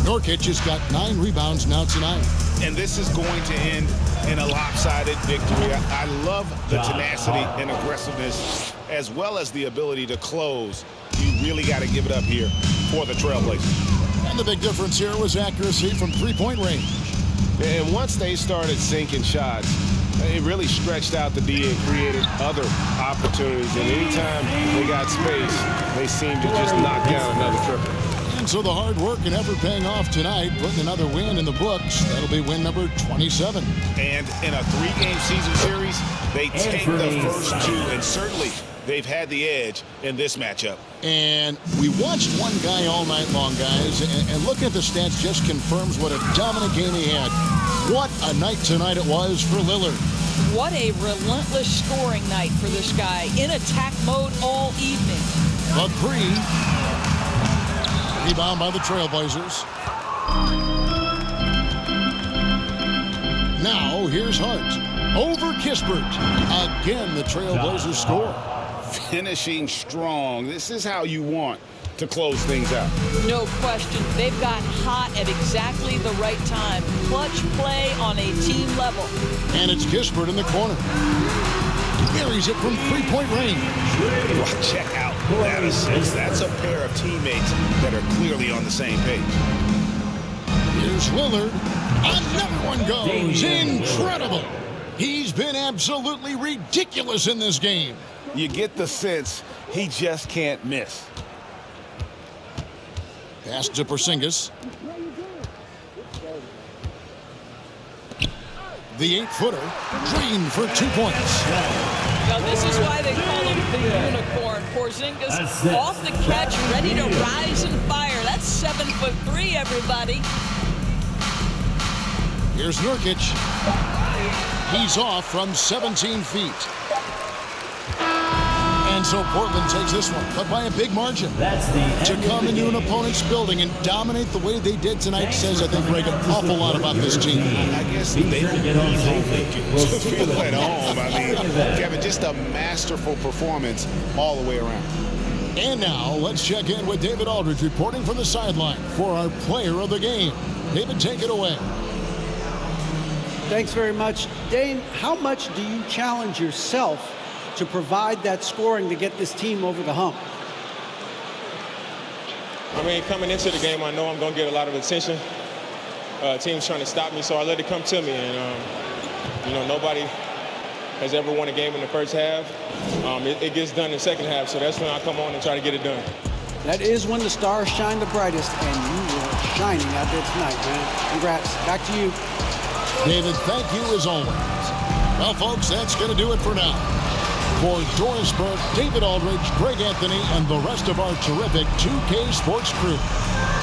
Nurkic has got 9 rebounds now tonight. And this is going to end in a lopsided victory. I love the tenacity and aggressiveness, as well as the ability to close. You really got to give it up here for the Trailblazers. And the big difference here was accuracy from 3-point range. And once they started sinking shots, it really stretched out the D and created other opportunities. And anytime they got space, they seemed to just knock down another triple. And so the hard work and effort paying off tonight, putting another win in the books. That'll be win number 27. And in a 3-game season series, they take the first 2, and certainly they've had the edge in this matchup. And we watched one guy all night long, guys, and looking at the stats just confirms what a dominant game he had. What a night tonight it was for Lillard. What a relentless scoring night for this guy. In attack mode all evening. A 3. Rebound by the Trailblazers. Now here's Hart. Over Kispert. Again, the Trailblazers score. Finishing strong. This is how you want to close things out. No question. They've got hot at exactly the right time. Clutch play on a team level. And it's Kispert in the corner. Carries it from 3-point range. Well, check out that assist. That's a pair of teammates that are clearly on the same page. Here's Lillard. Another one goes. Incredible. He's been absolutely ridiculous in this game. You get the sense he just can't miss. Pass to Porzingis. The 8-footer drained for 2 points. Now this is why they call him the unicorn. Porzingis off the catch, ready to rise and fire. That's 7'3", everybody. Here's Nurkic. He's off from 17 feet. And so Portland takes this one, but by a big margin. That's the to come into an opponent's building and dominate the way they did tonight says, I think, Greg, an awful lot about this team. I guess they need home to feel at home. I mean, Kevin, just a masterful performance all the way around. And now let's check in with David Aldridge reporting from the sideline for our player of the game. David, take it away. Thanks very much. Dane, how much do you challenge yourself to provide that scoring to get this team over the hump? I mean, coming into the game, I know I'm going to get a lot of attention. Teams trying to stop me, so I let it come to me. And, nobody has ever won a game in the first half. It gets done in the second half, so that's when I come on and try to get it done. That is when the stars shine the brightest, and you were shining out there tonight, man. Congrats. Back to you. David, thank you as always. Well, folks, that's going to do it for now. For Doris Burke, David Aldridge, Greg Anthony, and the rest of our terrific 2K Sports crew,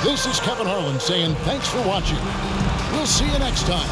this is Kevin Harlan saying thanks for watching. We'll see you next time